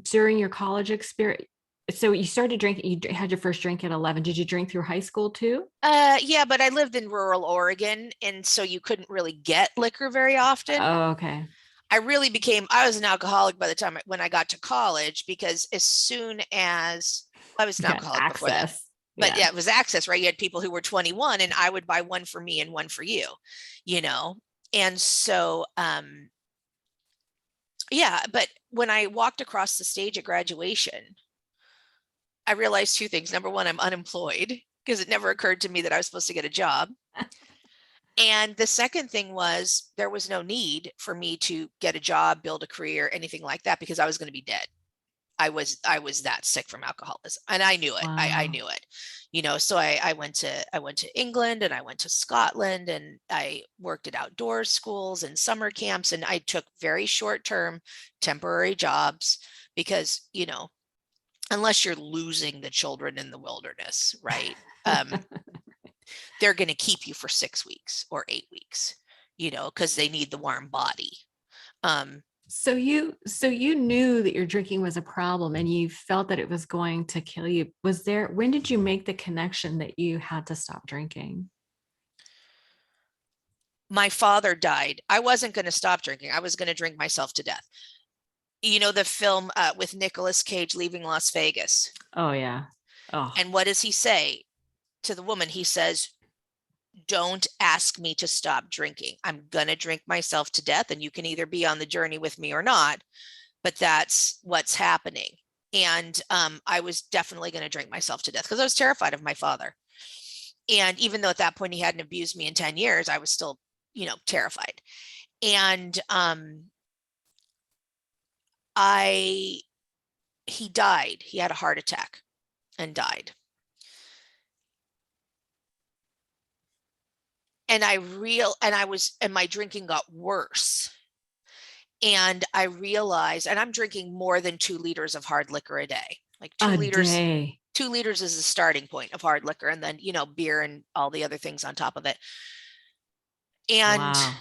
S1: during your college experience. So you started drinking, had your first drink at 11. Did you drink through high school too?
S2: yeah, but I lived in rural Oregon, and so you couldn't really get liquor very often.
S1: Oh, okay.
S2: I was an alcoholic by the time when I got to college, because as soon as I was an
S1: You got
S2: alcoholic before that,
S1: access.
S2: but
S1: Yeah.
S2: yeah, it was access, right? You had people who were 21, and I would buy one for me and one for you, you know? And so, yeah, but when I walked across the stage at graduation, I realized two things. Number one, I'm unemployed, because it never occurred to me that I was supposed to get a job. And the second thing was, there was no need for me to get a job, build a career, anything like that, because I was going to be dead. I was that sick from alcoholism, and I knew it. I
S1: Wow.
S2: knew it. So I went to England, and I went to Scotland, and I worked at outdoor schools and summer camps, and I took very short-term temporary jobs, because, unless you're losing the children in the wilderness, right? They're going to keep you for 6 weeks or 8 weeks, because they need the warm body. Um,
S1: So you knew that your drinking was a problem and you felt that it was going to kill you. When did you make the connection that you had to stop drinking?
S2: my father died. I wasn't going to stop drinking. I was going to drink myself to death. You know, the film with Nicolas Cage, Leaving Las Vegas.
S1: Oh yeah. Oh,
S2: And what does he say to the woman? He says, don't ask me to stop drinking. I'm going to drink myself to death, and you can either be on the journey with me or not, but that's what's happening. And I was definitely going to drink myself to death because I was terrified of my father. And even though at that point he hadn't abused me in 10 years, I was still, terrified. And he died. He had a heart attack and died. And my drinking got worse. And I realized, and I'm drinking more than 2 liters of hard liquor a day, like 2
S1: a
S2: liters.
S1: day.
S2: 2 liters is the starting point of hard liquor, and then, beer and all the other things on top of it. And
S1: Wow.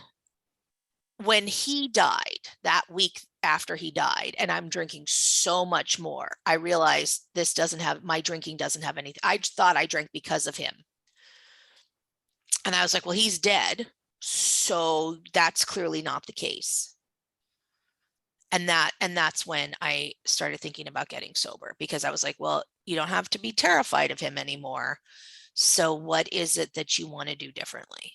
S2: when he died, that week after he died, and I'm drinking so much more, I realized my drinking doesn't have anything. I thought I drank because of him. And I was like, well, he's dead. So that's clearly not the case. And that's when I started thinking about getting sober, because I was like, well, you don't have to be terrified of him anymore. So what is it that you want to do differently?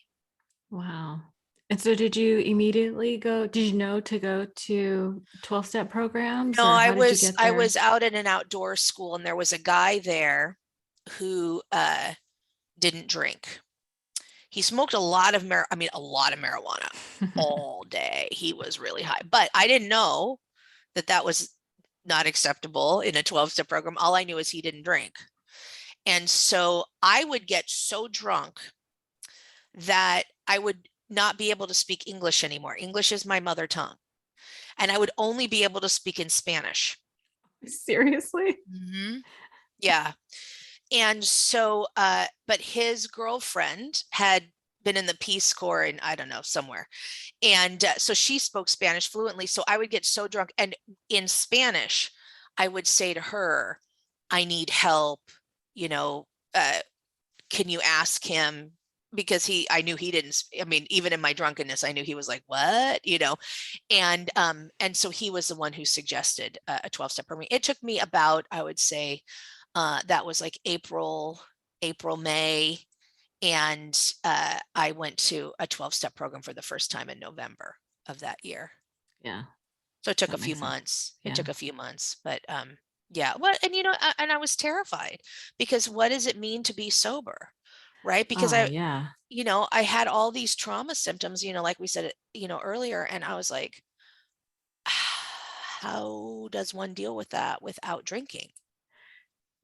S1: Wow. And so did you did you know to go to 12-step programs,
S2: No,
S1: or
S2: I
S1: how did you
S2: was
S1: get
S2: I
S1: there?
S2: was out at an outdoor school, and there was a guy there who didn't drink. He smoked a lot of marijuana all day. He was really high, but I didn't know that was not acceptable in a 12-step program. All I knew is he didn't drink. And so I would get so drunk that I would not be able to speak English anymore. English is my mother tongue. And I would only be able to speak in Spanish.
S1: Seriously?
S2: Mm-hmm. Yeah. And so, but his girlfriend had been in the Peace Corps in, I don't know, somewhere. And so she spoke Spanish fluently. So I would get so drunk. And in Spanish, I would say to her, I need help, you know, can you ask him? Because I knew he didn't, even in my drunkenness, I knew he was like, what, and so he was the one who suggested a 12-step program. It took me about, I would say, that was like April, May. And I went to a 12-step program for the first time in November of that year.
S1: Yeah,
S2: So it took a
S1: that
S2: few
S1: makes sense.
S2: months. It
S1: Yeah.
S2: took a few months, but yeah. Well, and and I was terrified, because what does it mean to be sober? Right? Because
S1: Oh, yeah.
S2: I had all these trauma symptoms, like we said, earlier, and I was like, how does one deal with that without drinking?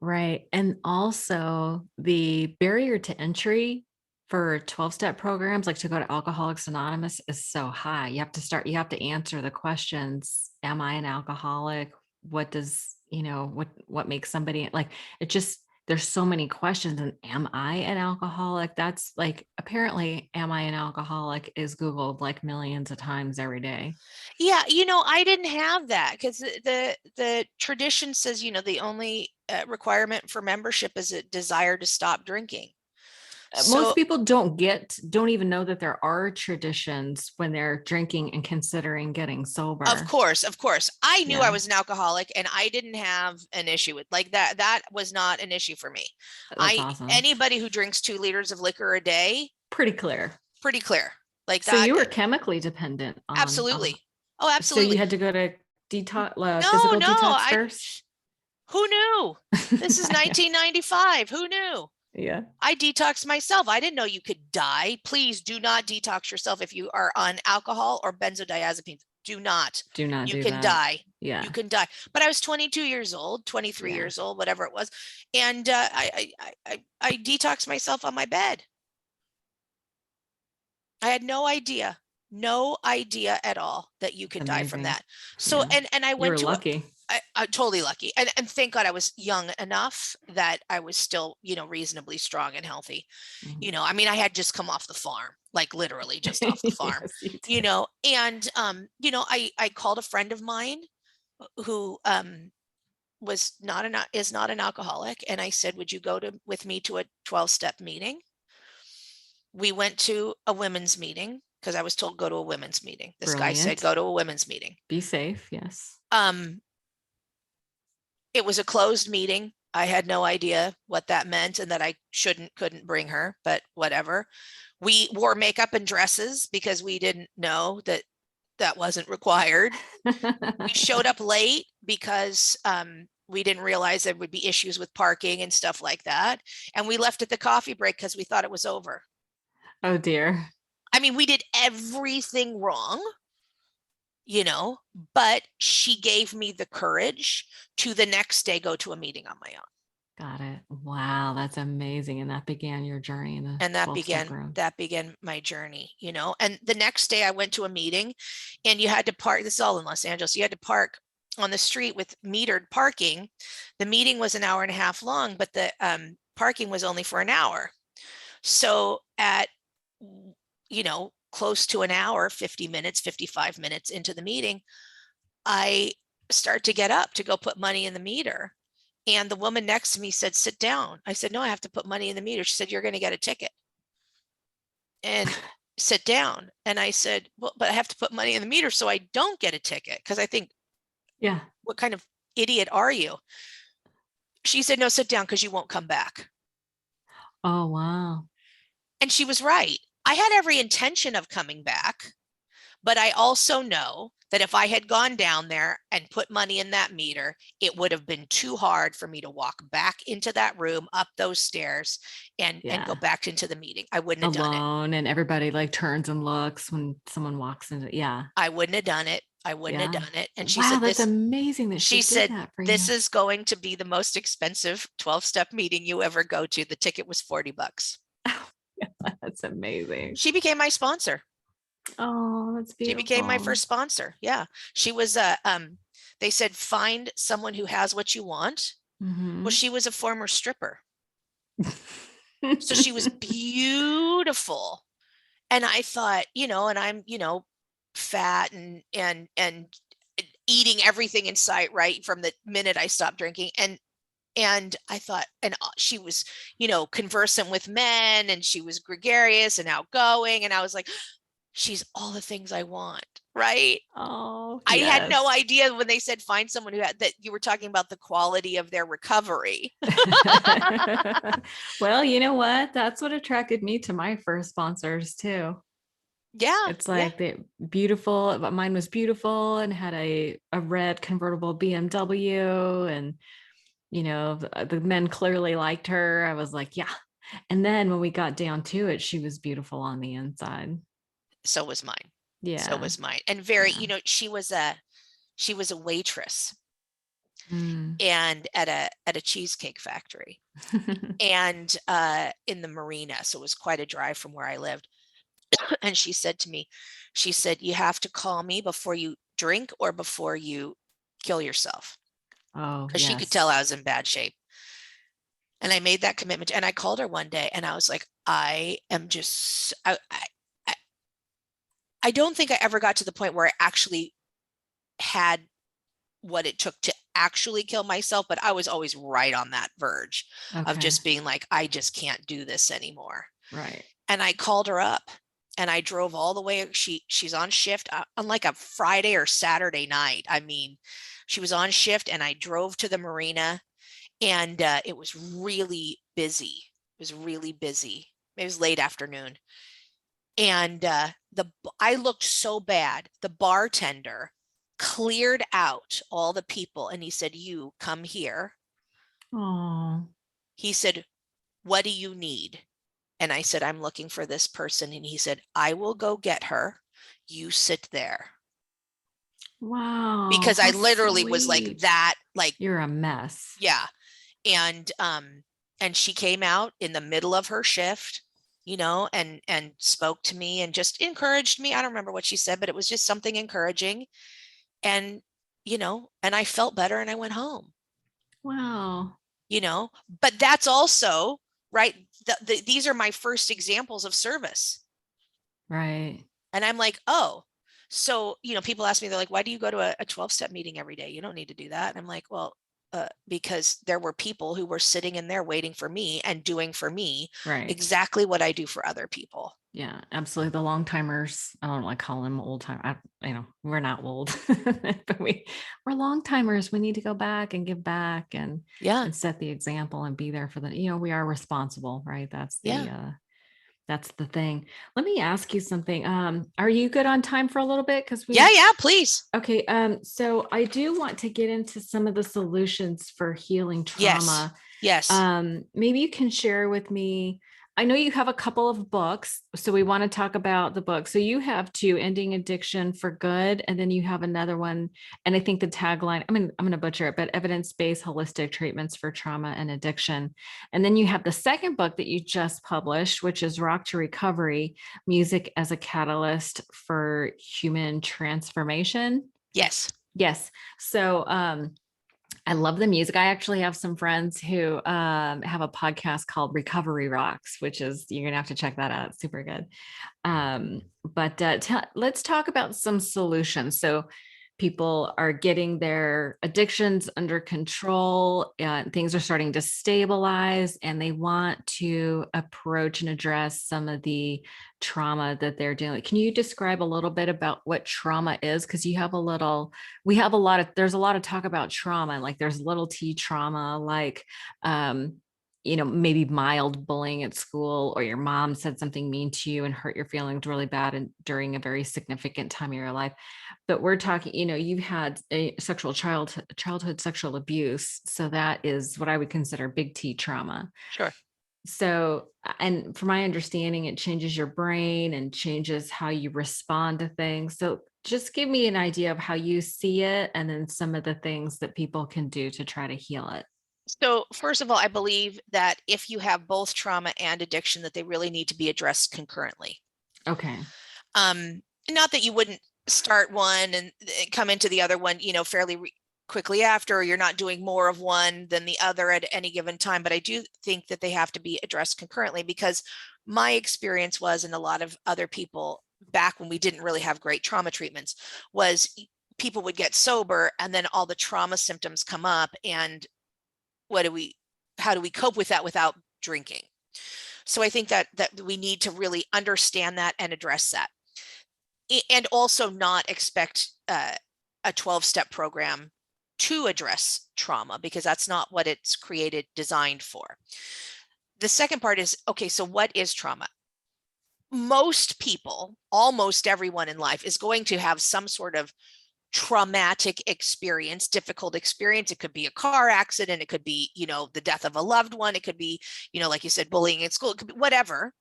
S1: Right. And also the barrier to entry for 12-step programs, like to go to Alcoholics Anonymous, is so high. You have to answer the questions. Am I an alcoholic? What does, what makes somebody like it just there's so many questions. And am I an alcoholic? That's like apparently am I an alcoholic is Googled like millions of times every day.
S2: Yeah, I didn't have that, because the tradition says, the only requirement for membership is a desire to stop drinking.
S1: Most
S2: So
S1: people don't even know that there are traditions when they're drinking and considering getting
S2: of
S1: sober.
S2: course, I knew I
S1: Yeah,
S2: was an alcoholic, and I didn't have an issue with like that. That was not an issue for me.
S1: that's awesome.
S2: Anybody who drinks 2 liters of liquor a day,
S1: Pretty clear.
S2: pretty clear. Like
S1: So
S2: that.
S1: you were chemically dependent on
S2: Absolutely. Oh,
S1: so you
S2: absolutely.
S1: had to go to detox
S2: No,
S1: physical
S2: no,
S1: detox first.
S2: who knew? This is 1995. Who knew?
S1: Yeah.
S2: I detoxed myself. I didn't know you could die. Please do not detox yourself if you are on alcohol or benzodiazepines. Do not.
S1: Do not
S2: You
S1: do
S2: can
S1: that.
S2: die.
S1: Yeah.
S2: You can die. But I was 22 years old, 23
S1: Yeah.
S2: years old, whatever it was, and I detoxed myself on my bed. I had no idea at all that you
S1: It's
S2: could die from
S1: amazing.
S2: that. So,
S1: Yeah.
S2: and I
S1: You
S2: went
S1: were
S2: to
S1: lucky.
S2: I totally lucky. And thank God I was young enough that I was still, reasonably strong and healthy.
S1: Mhm.
S2: I had just come off the farm, like literally just off the farm,
S1: Yes, you did.
S2: and, I called a friend of mine who, is not an alcoholic. And I said, would you go with me to a 12-step meeting? We went to a women's meeting. because I was told go to a women's meeting. This guy said
S1: Brilliant.
S2: go to a women's meeting.
S1: Be safe. Yes.
S2: It was a closed meeting. I had no idea what that meant and that I couldn't bring her, but whatever. We wore makeup and dresses because we didn't know that that wasn't required. We showed up late because we didn't realize there would be issues with parking and stuff like that. And we left at the coffee break because we thought it was over.
S1: Oh dear.
S2: I mean, we did everything wrong, but she gave me the courage to the next day go to a meeting on my own.
S1: Got it. Wow, that's amazing. And that began your journey in the
S2: And
S1: 12-step room.
S2: that began my journey, and the next day I went to a meeting and you had to park. This is all in Los Angeles. You had to park on the street with metered parking. The meeting was an hour and a half long, but the parking was only for an hour. So at, close to an hour, 50 minutes, 55 minutes into the meeting, I start to get up to go put money in the meter. And the woman next to me said, sit down. I said, no, I have to put money in the meter. She said, you're going to get a ticket and sit down. And I said, well, but I have to put money in the meter so I don't get a ticket. Because I think,
S1: Yeah.
S2: what kind of idiot are you? She said, no, sit down because you won't come back.
S1: Oh, wow.
S2: And she was right. I had every intention of coming back, but I also know that if I had gone down there and put money in that meter, it would have been too hard for me to walk back into that room, up those stairs, and go back into the meeting. I wouldn't have done it.
S1: Alone, and everybody like turns and looks when someone walks into. Yeah.
S2: I wouldn't have done it. I wouldn't have
S1: Yeah.
S2: done it. And she
S1: Wow,
S2: said,
S1: that's amazing that she did that for you.
S2: this is going to be the most expensive 12-step meeting you ever go to. The ticket was $40.
S1: That's amazing.
S2: She became my sponsor.
S1: Oh, that's beautiful.
S2: She became my first sponsor. Yeah. She was they said, find someone who has what you want. Well, she was a former stripper. So she was beautiful. And I thought, and I'm, fat and eating everything in sight, right, from the minute I stopped drinking. And I thought, and she was, conversant with men, and she was gregarious and outgoing. And I was like, she's all the things I want, right?
S1: Oh,
S2: I
S1: yes.
S2: had no idea when they said find someone who had that. You were talking about the quality of their recovery.
S1: Well, you know what? That's what attracted me to my first sponsors too.
S2: Yeah.
S1: It's like the beautiful, but mine was beautiful and had a red convertible BMW, and the men clearly liked her. I was like, yeah. And then when we got down to it, she was beautiful on the inside.
S2: So was mine.
S1: Yeah.
S2: So was mine. And very, she was a waitress and at a cheesecake factory and in the marina. So it was quite a drive from where I lived. And she said to me, you have to call me before you drink or before you kill yourself.
S1: Oh,
S2: because
S1: yes.
S2: she could tell I was in bad shape. And I made that commitment. And I called her one day and I was like, I am just, I don't think I ever got to the point where I actually had what it took to actually kill myself, but I was always right on that verge of just being like, I just can't do this anymore.
S1: Right.
S2: And I called her up and I drove all the way. She's on shift on like a Friday or Saturday night. I mean, she was on shift and I drove to the marina and it was really busy. It was late afternoon. And I looked so bad. The bartender cleared out all the people and he said, you come here.
S1: Oh.
S2: He said, what do you need? And I said, I'm looking for this person. And he said, I will go get her. You sit there.
S1: Wow.
S2: Because I literally was like that, like
S1: you're a mess.
S2: Yeah. And she came out in the middle of her shift, and spoke to me and just encouraged me. I don't remember what she said, but it was just something encouraging. And, and I felt better and I went home.
S1: Wow.
S2: But that's also, right. These are my first examples of service.
S1: Right.
S2: And I'm like, oh, so, people ask me, they're like, why do you go to a 12-step meeting every day? You don't need to do that. And I'm like, well, because there were people who were sitting in there waiting for me and doing for me exactly what I do for other people.
S1: Yeah, absolutely. The long timers, I don't like calling them old time. We're not old, but we're long timers. We need to go back and give back
S2: Yeah.
S1: and set the example and be there for we are responsible, right?
S2: Yeah.
S1: That's the thing. Let me ask you something. Are you good on time for a little bit? Because
S2: Yeah.
S1: we
S2: Yeah. Please.
S1: Okay, so I do want to get into some of the solutions for healing
S2: Yes.
S1: trauma.
S2: Yes.
S1: Maybe you can share with me. I know you have a couple of books, so we want to talk about the book. So you have two, Ending Addiction for Good, and then you have another one, and I think the tagline, I'm going to butcher it, but Evidence-Based Holistic Treatments for Trauma and Addiction. And then you have the second book that you just published, which is Rock to Recovery: Music as a Catalyst for Human Transformation.
S2: Yes.
S1: Yes. So I love the music. I actually have some friends who have a podcast called Recovery Rocks, which is, you're gonna have to check that out. It's super good. But let's talk about some solutions. So people are getting their addictions under control, things are starting to stabilize, and they want to approach and address some of the trauma that they're dealing with. Can you describe a little bit about what trauma is? Because we have a lot of, there's a lot of talk about trauma, like there's little t trauma, like maybe mild bullying at school, or your mom said something mean to you and hurt your feelings really bad and during a very significant time of your life. But we're talking, you've had a childhood sexual abuse. So that is what I would consider big T trauma.
S2: Sure.
S1: So, and from my understanding, it changes your brain and changes how you respond to things. So just give me an idea of how you see it, and then some of the things that people can do to try to heal it.
S2: So first of all, I believe that if you have both trauma and addiction, that they really need to be addressed concurrently.
S1: Okay.
S2: Not that you wouldn't start one and come into the other one, fairly quickly after, or you're not doing more of one than the other at any given time. But I do think that they have to be addressed concurrently, because my experience was, and a lot of other people back when we didn't really have great trauma treatments, was people would get sober and then all the trauma symptoms come up, and how do we cope with that without drinking? So I think that we need to really understand that and address that, and also not expect a 12-step program to address trauma, because that's not what it's designed for. The second part is, okay, so what is trauma? Most people, almost everyone in life, is going to have some sort of traumatic experience, difficult experience. It could be a car accident. It could be, the death of a loved one. It could be, like you said, bullying at school. It could be whatever.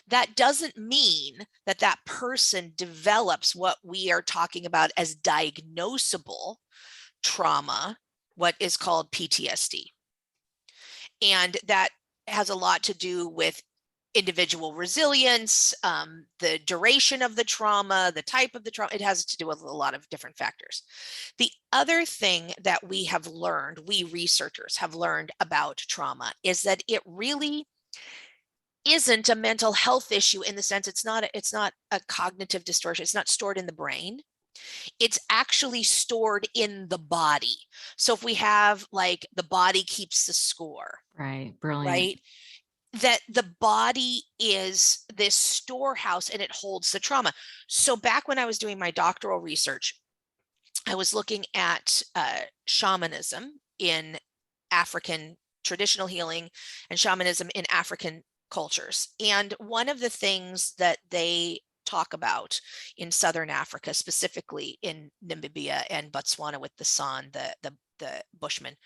S2: That doesn't mean that that person develops what we are talking about as diagnosable trauma, what is called PTSD. And that has a lot to do with individual resilience, the duration of the trauma, the type of the trauma. It has to do with a lot of different factors. The other thing that we researchers have learned about trauma, is that it really isn't a mental health issue, in the sense it's not a cognitive distortion. It's not stored in the brain. It's actually stored in the body. So if we have, like, the body keeps the score,
S1: Right. Brilliant.
S2: right? That the body is this storehouse and it holds the trauma. So back when I was doing my doctoral research, I was looking at shamanism in African traditional healing, and shamanism in African cultures. And one of the things that they talk about in Southern Africa, specifically in Namibia and Botswana with the San, the Bushmen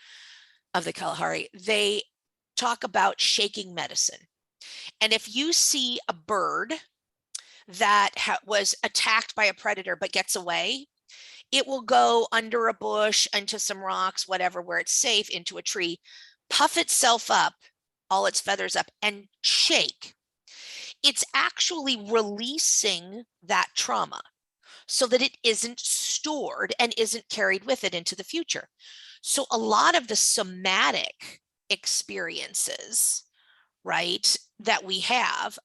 S2: of the Kalahari, they talk about shaking medicine. And if you see a bird that was attacked by a predator but gets away, it will go under a bush, into some rocks, whatever, where it's safe, into a tree, puff itself up, all its feathers up, and shake. It's actually releasing that trauma so that it isn't stored and isn't carried with it into the future. So a lot of the somatic experiences, right, that we have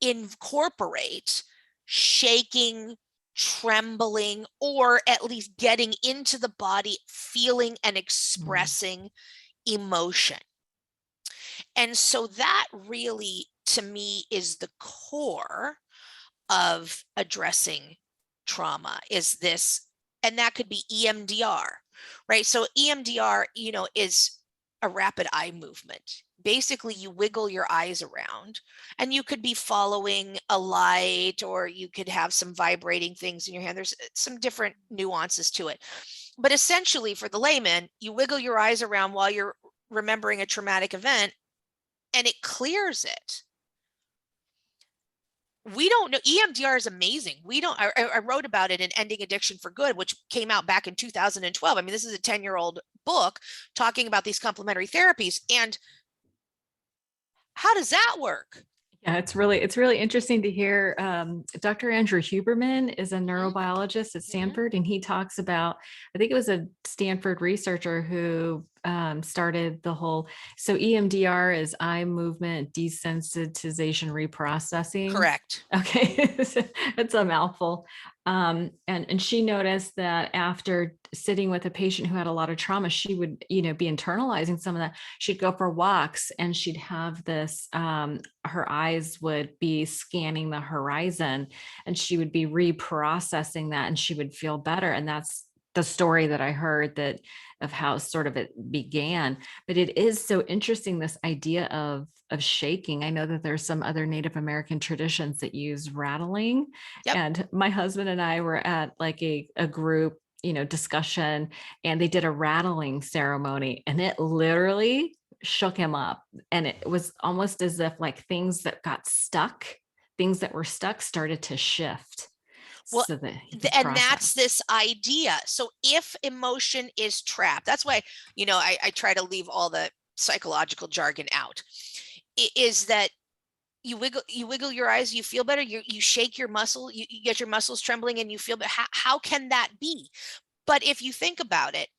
S2: incorporate shaking, trembling, or at least getting into the body, feeling and expressing emotion. And so that really to me is the core of addressing trauma, is this, and that could be EMDR, right? So EMDR, is a rapid eye movement. Basically, you wiggle your eyes around, and you could be following a light, or you could have some vibrating things in your hand. There's some different nuances to it. But essentially, for the layman, you wiggle your eyes around while you're remembering a traumatic event, and it clears it. We don't know. EMDR is amazing. I wrote about it in Ending Addiction for Good, which came out back in 2012. I mean, this is a 10-year-old book talking about these complementary therapies. And how does that work?
S1: Yeah, it's really interesting to hear. Dr. Andrew Huberman is a
S2: Mhm.
S1: neurobiologist at Stanford, and he talks about, I think it was a Stanford researcher who started the whole. So EMDR is eye movement desensitization reprocessing.
S2: Correct.
S1: Okay, it's a mouthful. And she noticed that after sitting with a patient who had a lot of trauma, she would, be internalizing some of that. She'd go for walks, and she'd have this, her eyes would be scanning the horizon, and she would be reprocessing that, and she would feel better. And that's the story that I heard, that of how sort of it began. But it is so interesting, this idea of shaking. I know that there's some other Native American traditions that use rattling.
S2: Yep.
S1: And my husband and I were at like a group, discussion, and they did a rattling ceremony, and it literally shook him up. And it was almost as if like things that were stuck started to shift,
S2: Well,
S1: so that he could
S2: and
S1: process.
S2: that's this idea. So if emotion is trapped, that's why, I try to leave all the psychological jargon out, is that you wiggle your eyes, you feel better, you shake your muscle, you get your muscles trembling, and you feel better. How can that be? But if you think about it,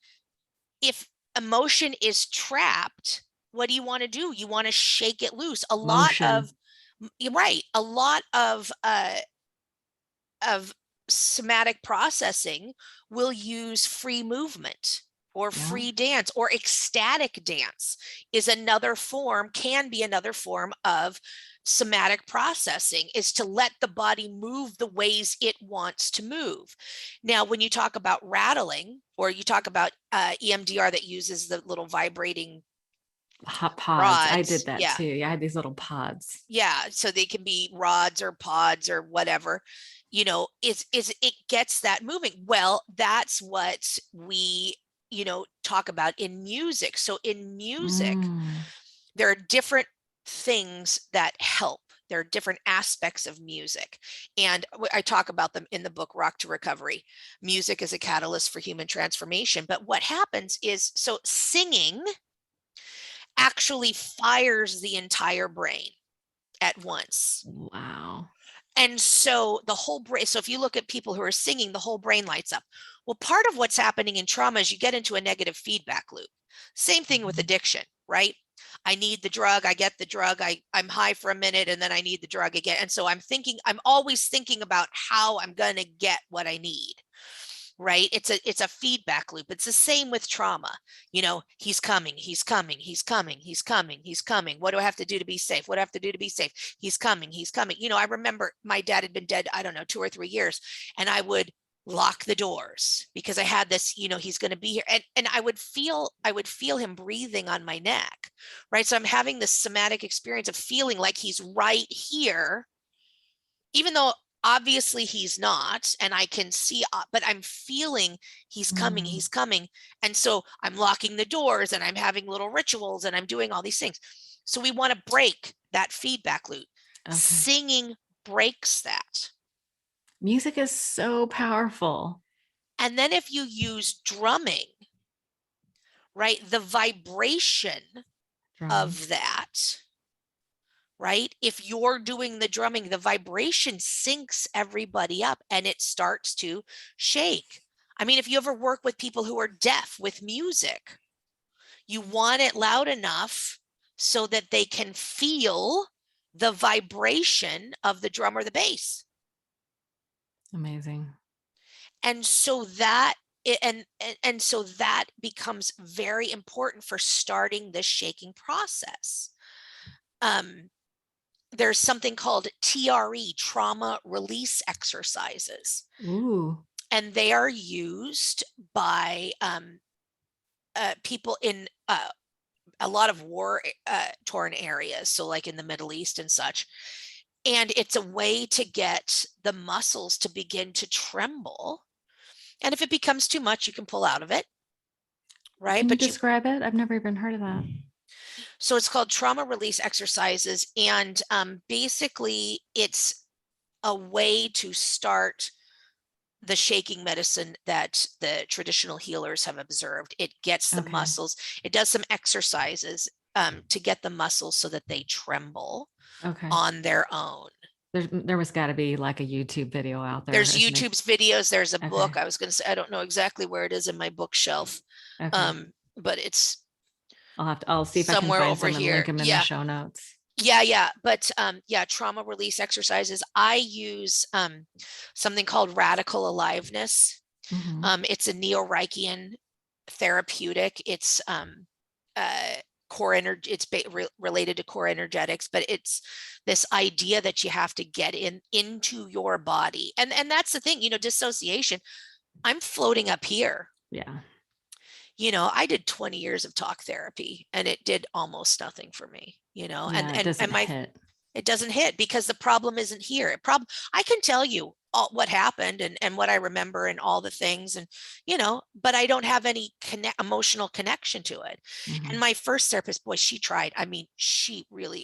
S2: if emotion is trapped, what do you want to do? You want to shake it loose.
S1: Motion.
S2: You're right, a lot of somatic processing will use free movement, or
S1: Yeah.
S2: free dance, or ecstatic dance can be another form of somatic processing, is to let the body move the ways it wants to move. Now, when you talk about rattling, or you talk about EMDR that uses the little vibrating
S1: Hot pods. I did
S2: rods,
S1: that
S2: yeah,
S1: too. Yeah, I had these little pods.
S2: yeah, so they can be rods or pods or whatever, it gets that moving. Well, that's what we, talk about in music. So in music,
S1: Mm.
S2: there are different things that help. There are different aspects of music, and I talk about them in the book Rock to Recovery. Music is a catalyst for human transformation. But what happens is, so singing actually fires the entire brain at once.
S1: Wow.
S2: And so the whole brain, so if you look at people who are singing, the whole brain lights up. Well, part of what's happening in trauma is you get into a negative feedback loop. Same thing with
S1: Mhm.
S2: addiction, right? I need the drug, I get the drug, I'm high for a minute, and then I need the drug again. And so I'm always thinking about how I'm going to get what I need. Right? It's a feedback loop. It's the same with trauma. He's coming, he's coming, he's coming, he's coming, he's coming. What do I have to do to be safe? What do I have to do to be safe? He's coming, he's coming. I remember my dad had been dead, I don't know, 2 or 3 years, and I would lock the doors because I had this, he's going to be here. And I would feel him breathing on my neck. Right. So I'm having this somatic experience of feeling like he's right here, even though obviously he's not, and I can see, but I'm feeling he's coming,
S1: Mm.
S2: he's coming. And so I'm locking the doors, and I'm having little rituals, and I'm doing all these things. So we want to break that feedback loop.
S1: Okay.
S2: Singing breaks that.
S1: Music is so powerful.
S2: And then if you use drumming, right, the vibration
S1: Drumming.
S2: of that, right? If you're doing the drumming, the vibration syncs everybody up, and it starts to shake. I mean, if you ever work with people who are deaf with music, you want it loud enough so that they can feel the vibration of the drum or the bass.
S1: Amazing.
S2: And so that and so that becomes very important for starting this shaking process. Um, there's something called TRE, trauma release exercises,
S1: Ooh.
S2: and they are used by people in a lot of war torn areas, so like in the Middle East and such. And it's a way to get the muscles to begin to tremble. And if it becomes too much, you can pull out of it, right?
S1: Can you
S2: But you,
S1: describe it? I've never even heard of that.
S2: so it's called trauma release exercises. And basically, it's a way to start the shaking medicine that the traditional healers have observed. It gets the
S1: Okay.
S2: muscles, it does some exercises to get the muscles so that they tremble
S1: Okay.
S2: on their own.
S1: There was got to be like a YouTube video out there.
S2: There's
S1: Isn't it?
S2: YouTube's videos, there's a book.
S1: Okay.
S2: I was going to say, I don't know exactly where it is in my bookshelf,
S1: Okay.
S2: but it's
S1: I'll see if I can
S2: somewhere
S1: find
S2: over
S1: some and link
S2: here.
S1: them in the
S2: Yeah.
S1: show notes.
S2: Yeah. But yeah, trauma release exercises. I use something called radical aliveness.
S1: Mm-hmm.
S2: It's a neo-Reichian therapeutic. It's core energy. It's related to core energetics, but it's this idea that you have to get into your body. And that's the thing, dissociation. I'm floating up here.
S1: Yeah.
S2: I did 20 years of talk therapy and it did almost nothing for me,
S1: Yeah. It
S2: and
S1: doesn't
S2: my
S1: hit.
S2: it doesn't hit because the problem isn't here. I can tell you what happened and what I remember and all the things and but I don't have any emotional connection to it. And
S1: Mm-hmm.
S2: my first therapist, boy, she tried. I mean,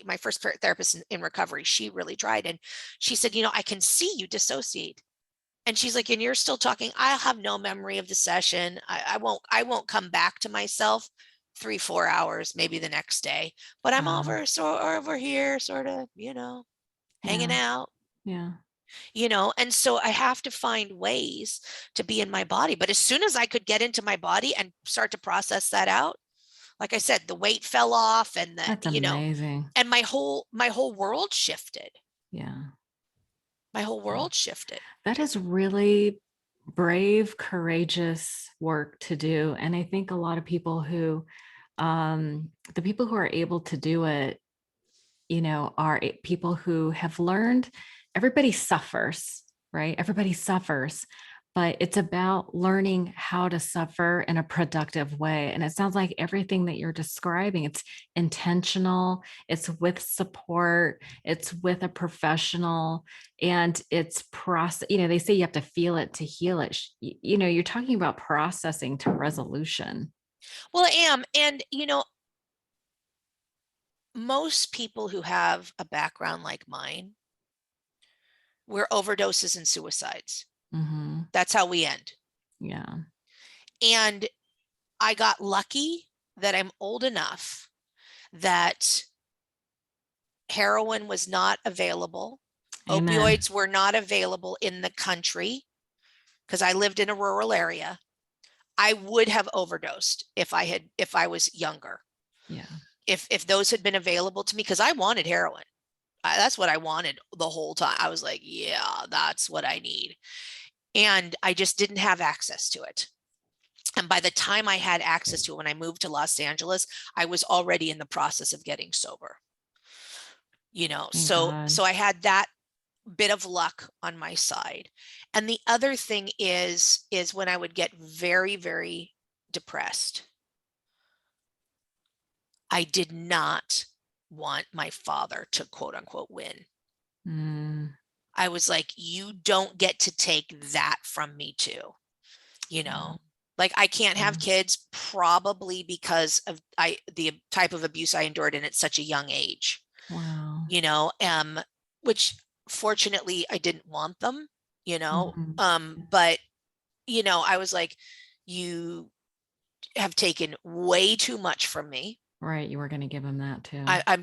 S2: my first therapist in recovery, she really tried. And she said, I can see you dissociate. And she's like, and you're still talking. I'll have no memory of the session. I won't come back to myself 3-4 hours, maybe the next day, but I'm
S1: Wow.
S2: over here, sort of, hanging
S1: Yeah.
S2: out,
S1: Yeah.
S2: and so I have to find ways to be in my body. But as soon as I could get into my body and start to process that out, like I said, the weight fell off and
S1: That's amazing.
S2: and my whole world shifted.
S1: Yeah.
S2: My whole
S1: Wow.
S2: world shifted.
S1: That is really brave, courageous work to do. And I think a lot of people the people who are able to do it, are people who have learned everybody suffers, right? Everybody suffers, but it's about learning how to suffer in a productive way. And it sounds like everything that you're describing, it's intentional, it's with support, it's with a professional, and it's process. They say you have to feel it to heal it. You're talking about processing to resolution.
S2: Well, I am. And, most people who have a background like mine, we're overdoses and suicides.
S1: Mm-hmm.
S2: That's how we end.
S1: Yeah.
S2: And I got lucky that I'm old enough that heroin was not available.
S1: Amen.
S2: Opioids were not available in the country because I lived in a rural area. I would have overdosed if I was younger.
S1: Yeah.
S2: If those had been available to me, because I wanted heroin. That's what I wanted the whole time. I was like, yeah, that's what I need. And I just didn't have access to it. And by the time I had access to it, when I moved to Los Angeles, I was already in the process of getting sober.
S1: Thank
S2: So
S1: God.
S2: I had that bit of luck on my side. And the other thing is when I would get very, very depressed, I did not want my father to quote unquote win.
S1: Mm,
S2: I was like, you don't get to take that from me too.
S1: yeah.
S2: Like I can't have
S1: Yeah.
S2: kids probably because of the type of abuse I endured and at such a young age,
S1: Wow.
S2: which fortunately I didn't want them,
S1: Mhm.
S2: but I was like, you have taken way too much from me.
S1: Right. You were going to give him that too.
S2: I'm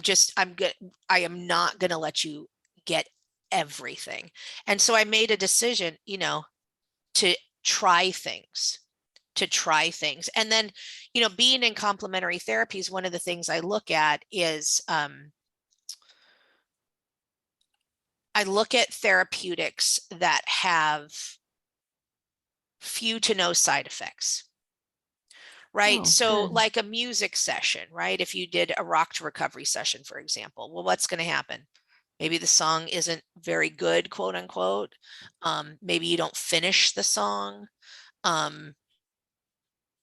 S2: good. I am not going to let you get everything. And so I made a decision, to try things, And then, being in complementary therapies, one of the things I look at is, I look at therapeutics that have few to no side effects. Right.
S1: Oh,
S2: So
S1: good.
S2: like a music session, right? If you did a rock to recovery session, for example, well, what's going to happen? Maybe the song isn't very good, quote unquote. Maybe you don't finish the song.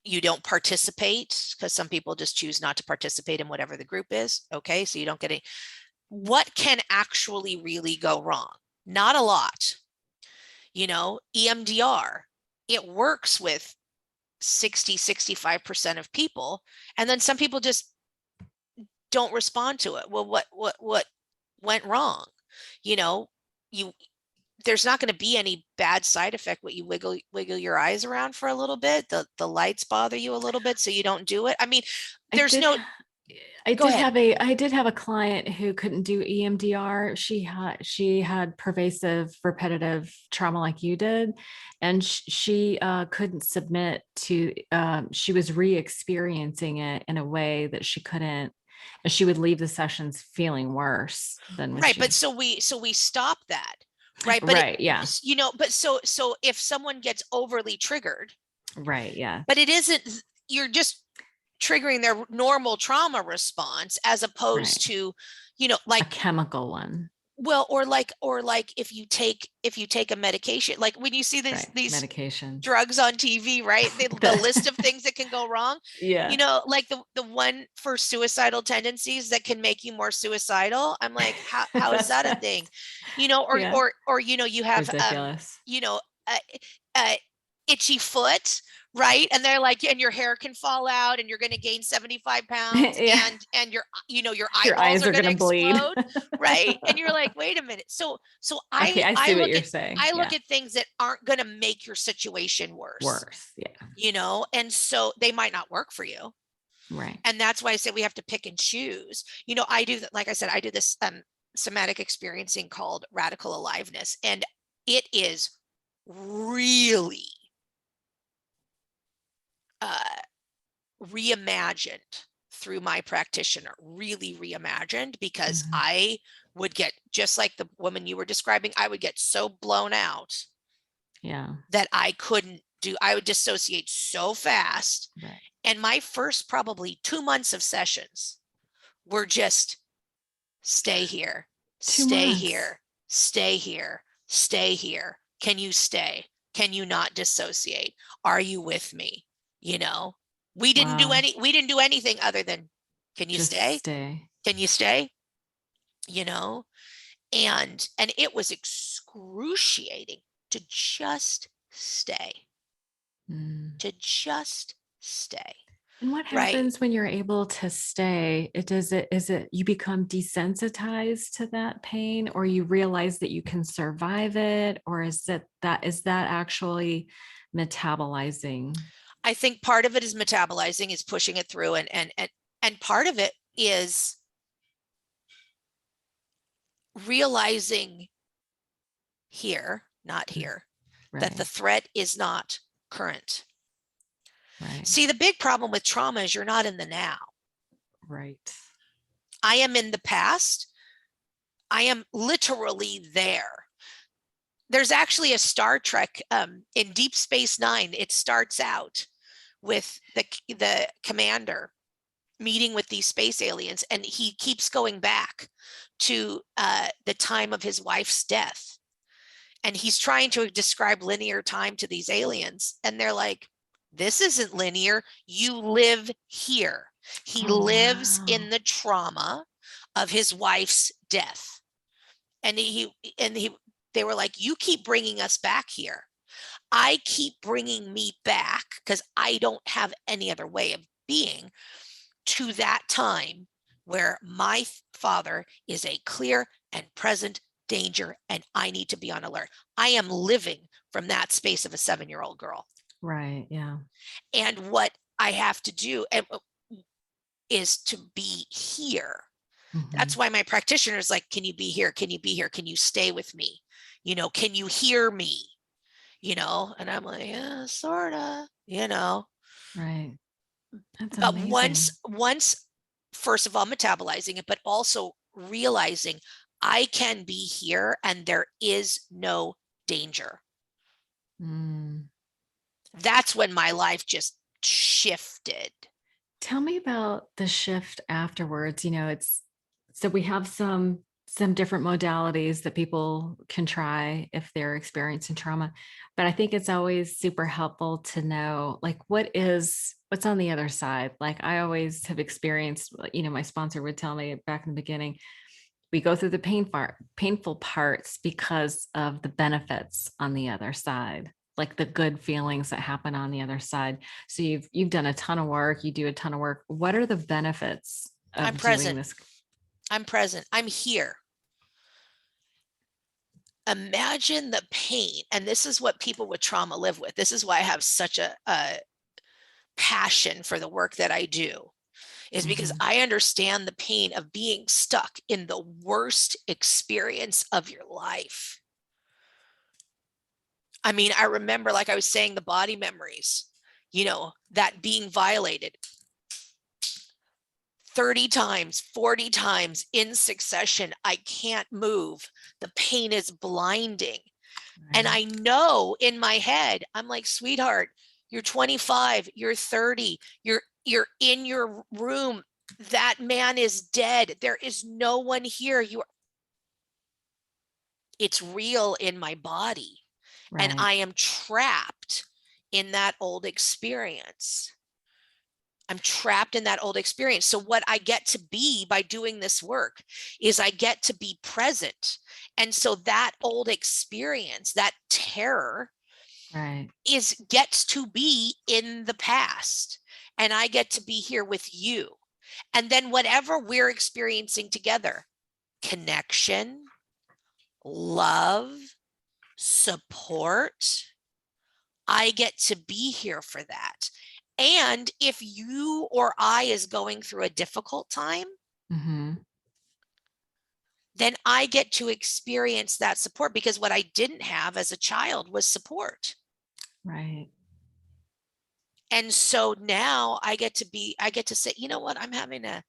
S2: You don't participate, because some people just choose not to participate in whatever the group is. Okay, so you don't get any. What can actually really go wrong? Not a lot. EMDR, it works with 65% of people, and then some people just don't respond to it. Well, what went wrong? You there's not going to be any bad side effect. What you wiggle your eyes around for a little bit, the lights bother you a little bit, so you don't do it. I mean,
S1: I
S2: there's
S1: did,
S2: no.
S1: I
S2: Go
S1: did
S2: ahead.
S1: have a client who couldn't do EMDR. She had pervasive repetitive trauma like you did, and she couldn't submit to. She was re-experiencing it in a way that she couldn't, and she would leave the sessions feeling worse than when
S2: Right, but
S1: she.
S2: so we stop that, right? But
S1: Right. Yeah.
S2: but so if someone gets overly triggered,
S1: Right. Yeah.
S2: but it isn't, you're just triggering their normal trauma response, as opposed
S1: Right.
S2: to,
S1: A
S2: like,
S1: chemical one.
S2: well, or like if you take a medication, like when you see these
S1: Right.
S2: these
S1: Medications.
S2: drugs on TV, right? The list of things that can go wrong,
S1: Yeah.
S2: like the one for suicidal tendencies that can make you more suicidal. I'm like, how is
S1: That's
S2: that a
S1: right.
S2: thing? Or
S1: Yeah.
S2: or you have
S1: Ridiculous.
S2: you know, uh, uh, itchy foot, right? And they're like, and your hair can fall out, and you're going to gain 75 pounds,
S1: Yeah.
S2: and your
S1: Your
S2: eyeballs
S1: eyes
S2: are
S1: are
S2: going to
S1: gonna bleed.
S2: explode, right? And you're like, wait a minute. So
S1: Okay,
S2: I
S1: I
S2: I
S1: see what
S2: look
S1: you're
S2: at
S1: saying.
S2: I look
S1: Yeah.
S2: at things that aren't going to make your situation worse,
S1: Worse. Yeah.
S2: and so they might not work for you.
S1: Right.
S2: And that's why I say we have to pick and choose. I do that. Like I said, I do this somatic experiencing called radical aliveness, and it is really uh, reimagined through my practitioner, really reimagined, because
S1: Mhm.
S2: I would get, just like the woman you were describing, I would get so blown out
S1: Yeah.
S2: that I would dissociate so fast.
S1: Right.
S2: And my first probably 2 months of sessions were just stay here,
S1: Two
S2: stay
S1: months.
S2: here, stay here, stay here. Can you stay? Can you not dissociate? Are you with me? You know,
S1: Wow.
S2: we didn't do anything other than, can you
S1: Just
S2: stay?
S1: stay.
S2: Can you stay? You know, and it was excruciating to just stay,
S1: Mm.
S2: to just stay,
S1: And what
S2: right?
S1: happens when you're able to stay? Is it you become desensitized to that pain, or you realize that you can survive it, or is that actually metabolizing?
S2: I think part of it is metabolizing, is pushing it through, and part of it is realizing here, not
S1: Mm.
S2: here, that the
S1: Right.
S2: threat is not current.
S1: Right.
S2: See, the big problem with trauma is you're not in the now.
S1: Right.
S2: I am in the past. I am literally there. There's actually a Star Trek in Deep Space Nine. It starts out with the commander meeting with these space aliens, and he keeps going back to the time of his wife's death, and he's trying to describe linear time to these aliens, and they're like, this isn't linear, you live here. He
S1: Oh,
S2: lives
S1: wow.
S2: in the trauma of his wife's death, and he they were like, you keep bringing us back here, I keep bringing me back, because I don't have any other way of being, to that time where my father is a clear and present danger, and I need to be on alert. I am living from that space of a 7-year-old girl.
S1: Right. Yeah.
S2: And what I have to do is to be here. That's
S1: Mhm.
S2: why my practitioner is like, can you be here? Can you be here? Can you stay with me? Can you hear me? And I'm like, yeah, sort of.
S1: Right. That's
S2: But once
S1: amazing.
S2: once first of all metabolizing it, but also realizing I can be here and there is no danger.
S1: Mm.
S2: That's when my life just shifted.
S1: Tell me about the shift afterwards. It's so we have some some different modalities that people can try if they're experiencing trauma. But I think it's always super helpful to know like what's on the other side. Like I always have experienced, my sponsor would tell me back in the beginning, we go through the painful parts because of the benefits on the other side, like the good feelings that happen on the other side. So you've done a ton of work, you do a ton of work. What are the benefits
S2: I'm
S1: of doing
S2: present.
S1: this?
S2: I'm present. I'm here. Imagine the pain. And this is what people with trauma live with. This is why I have such a passion for the work that I do, is because
S1: Mhm.
S2: I understand the pain of being stuck in the worst experience of your life. I mean, I remember, like I was saying, the body memories, that being violated 30 times, 40 times in succession. I can't move. The pain is blinding. And
S1: Right.
S2: I know in my head, I'm like, sweetheart, you're 25, you're 30, you're in your room. That man is dead. There is no one here. It's real in my body. And
S1: Right.
S2: I am trapped in that old experience. I'm trapped in that old experience. So what I get to be by doing this work is I get to be present. And so that old experience, that terror,
S1: Right.
S2: gets to be in the past, and I get to be here with you. And then whatever we're experiencing together, connection, love, support, I get to be here for that. And if you or I is going through a difficult time,
S1: Mhm.
S2: then I get to experience that support, because what I didn't have as a child was support.
S1: Right.
S2: And so now I get to say, you know what, I'm having a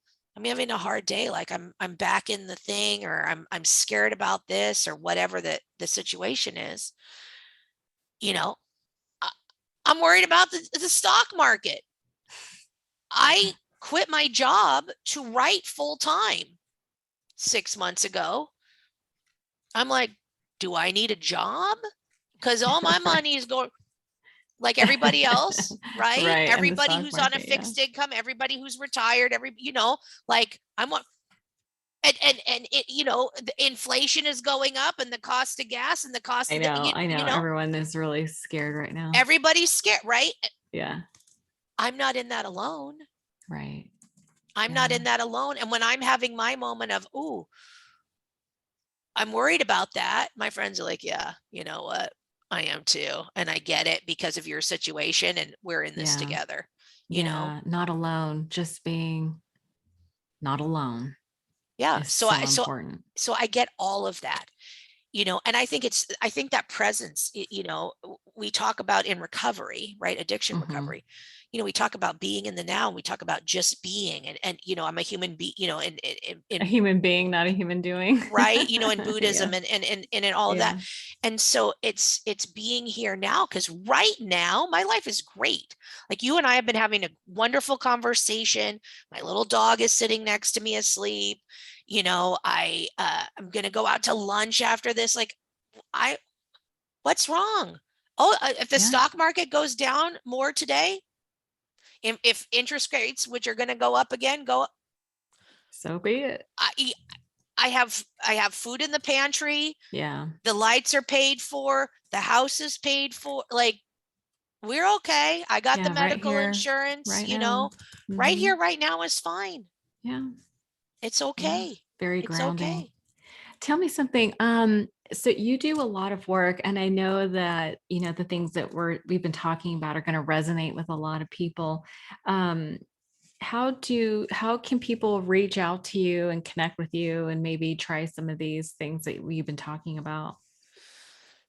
S2: hard day. Like I'm back in the thing, or I'm scared about this, or whatever the situation is. You know, I, I'm worried about the stock market. I quit my job to write full time 6 months ago. I'm like, do I need a job? Because all my money is going, like everybody else, right?
S1: Right. And the
S2: Everybody
S1: stock
S2: who's on a
S1: market. Yeah.
S2: fixed income, everybody who's retired, like I'm on, and it, the inflation is going up, and the cost of gas, and the cost
S1: I
S2: of the,
S1: know. I know. Everyone is really scared right now.
S2: everybody's scared, right?
S1: Yeah.
S2: I'm not in that alone.
S1: Right.
S2: I'm not
S1: Yeah.
S2: in that alone. And when I'm having my moment of, ooh, I'm worried about that, my friends are like, yeah, you know what? I am too. And I get it because of your situation, and we're in this
S1: Yeah.
S2: together, you know?
S1: Yeah. Not alone. Just being not alone
S2: Yeah.
S1: is so important.
S2: So I get all of that, and I think that presence, we talk about in recovery, right? Addiction
S1: Mhm.
S2: recovery, we talk about being in the now, and we talk about just being, and I'm a human being,
S1: A
S2: in
S1: human being, not a human doing.
S2: right, in
S1: Yeah.
S2: Buddhism, and in all of that.
S1: Yeah.
S2: And so it's being here now, because right now my life is great. Like, you and I have been having a wonderful conversation. My little dog is sitting next to me asleep. I'm gonna go out to lunch after this. Like, I what's wrong? Oh, if the
S1: Yeah.
S2: stock market goes down more today, if interest rates, which are going to go up again, go up,
S1: So be it.
S2: I, I have food in the pantry.
S1: Yeah.
S2: The lights are paid for. The house is paid for. Like, we're okay. I got the
S1: Yeah. Right
S2: medical
S1: here,
S2: insurance,
S1: right now.
S2: right
S1: Hmm.
S2: here, right now is fine.
S1: Yeah.
S2: It's
S1: Yeah.
S2: okay.
S1: Very
S2: It's
S1: grounding.
S2: okay.
S1: Tell me something. So you do a lot of work, and I know that, the things that we've been talking about are going to resonate with a lot of people. Um, how can people reach out to you and connect with you and maybe try some of these things that we've been talking about?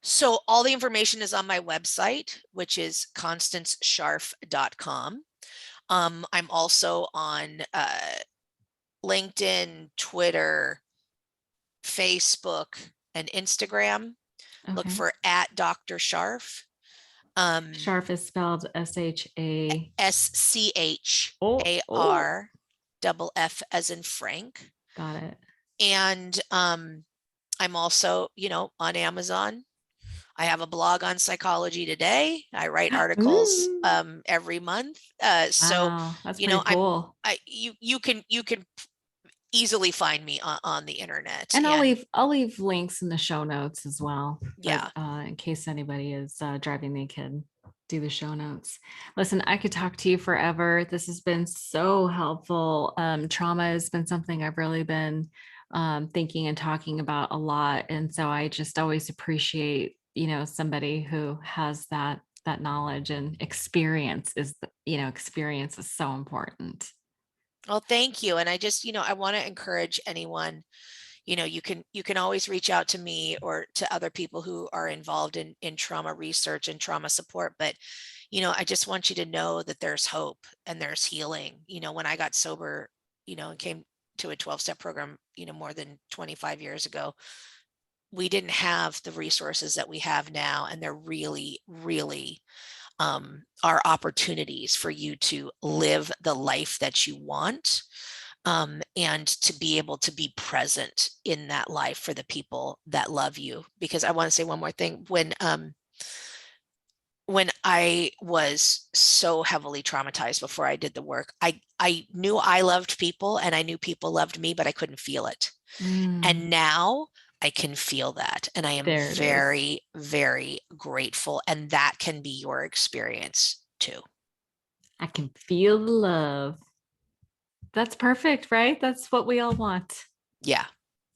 S2: So all the information is on my website, which is constancescharff.com. I'm also on LinkedIn, Twitter, Facebook, and Instagram. Look
S1: Okay.
S2: for at Dr. Scharff.
S1: Sharp is spelled SHA. Oh, oh,
S2: SCHAR double F as in Frank.
S1: got it.
S2: And I'm also, on Amazon. I have a blog on Psychology Today. I write articles
S1: Ooh,
S2: every month. So,
S1: wow, that's pretty
S2: I'm
S1: cool.
S2: I you can easily find me on the internet.
S1: And
S2: And
S1: I'll leave links in the show notes as well, but
S2: yeah.
S1: in case anybody is driving, they can do the show notes. Listen, I could talk to you forever. This has been so helpful. Trauma has been something I've really been thinking and talking about a lot, and so I just always appreciate, somebody who has that knowledge and experience. Experience is so important.
S2: Well, thank you. And I just, I want to encourage anyone, you can always reach out to me or to other people who are involved in trauma research and trauma support. But, I just want you to know that there's hope and there's healing. When I got sober, and came to a 12-step program, more than 25 years ago, we didn't have the resources that we have now. And they're really, really are opportunities for you to live the life that you want, and to be able to be present in that life for the people that love you. Because I want to say one more thing. When I was so heavily traumatized before I did the work, I knew I loved people and I knew people loved me, but I couldn't feel it.
S1: Mm,
S2: And now I can feel that. And I am
S1: there it is.
S2: very, very grateful. And that can be your experience too.
S1: I can feel the love. That's perfect, right? That's what we all want.
S2: Yeah.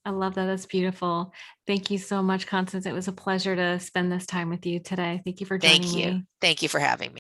S1: I love that. That's beautiful. Thank you so much, Constance. It was a pleasure to spend this time with you today. Thank you for joining
S2: Thank you.
S1: me.
S2: Thank you for having me.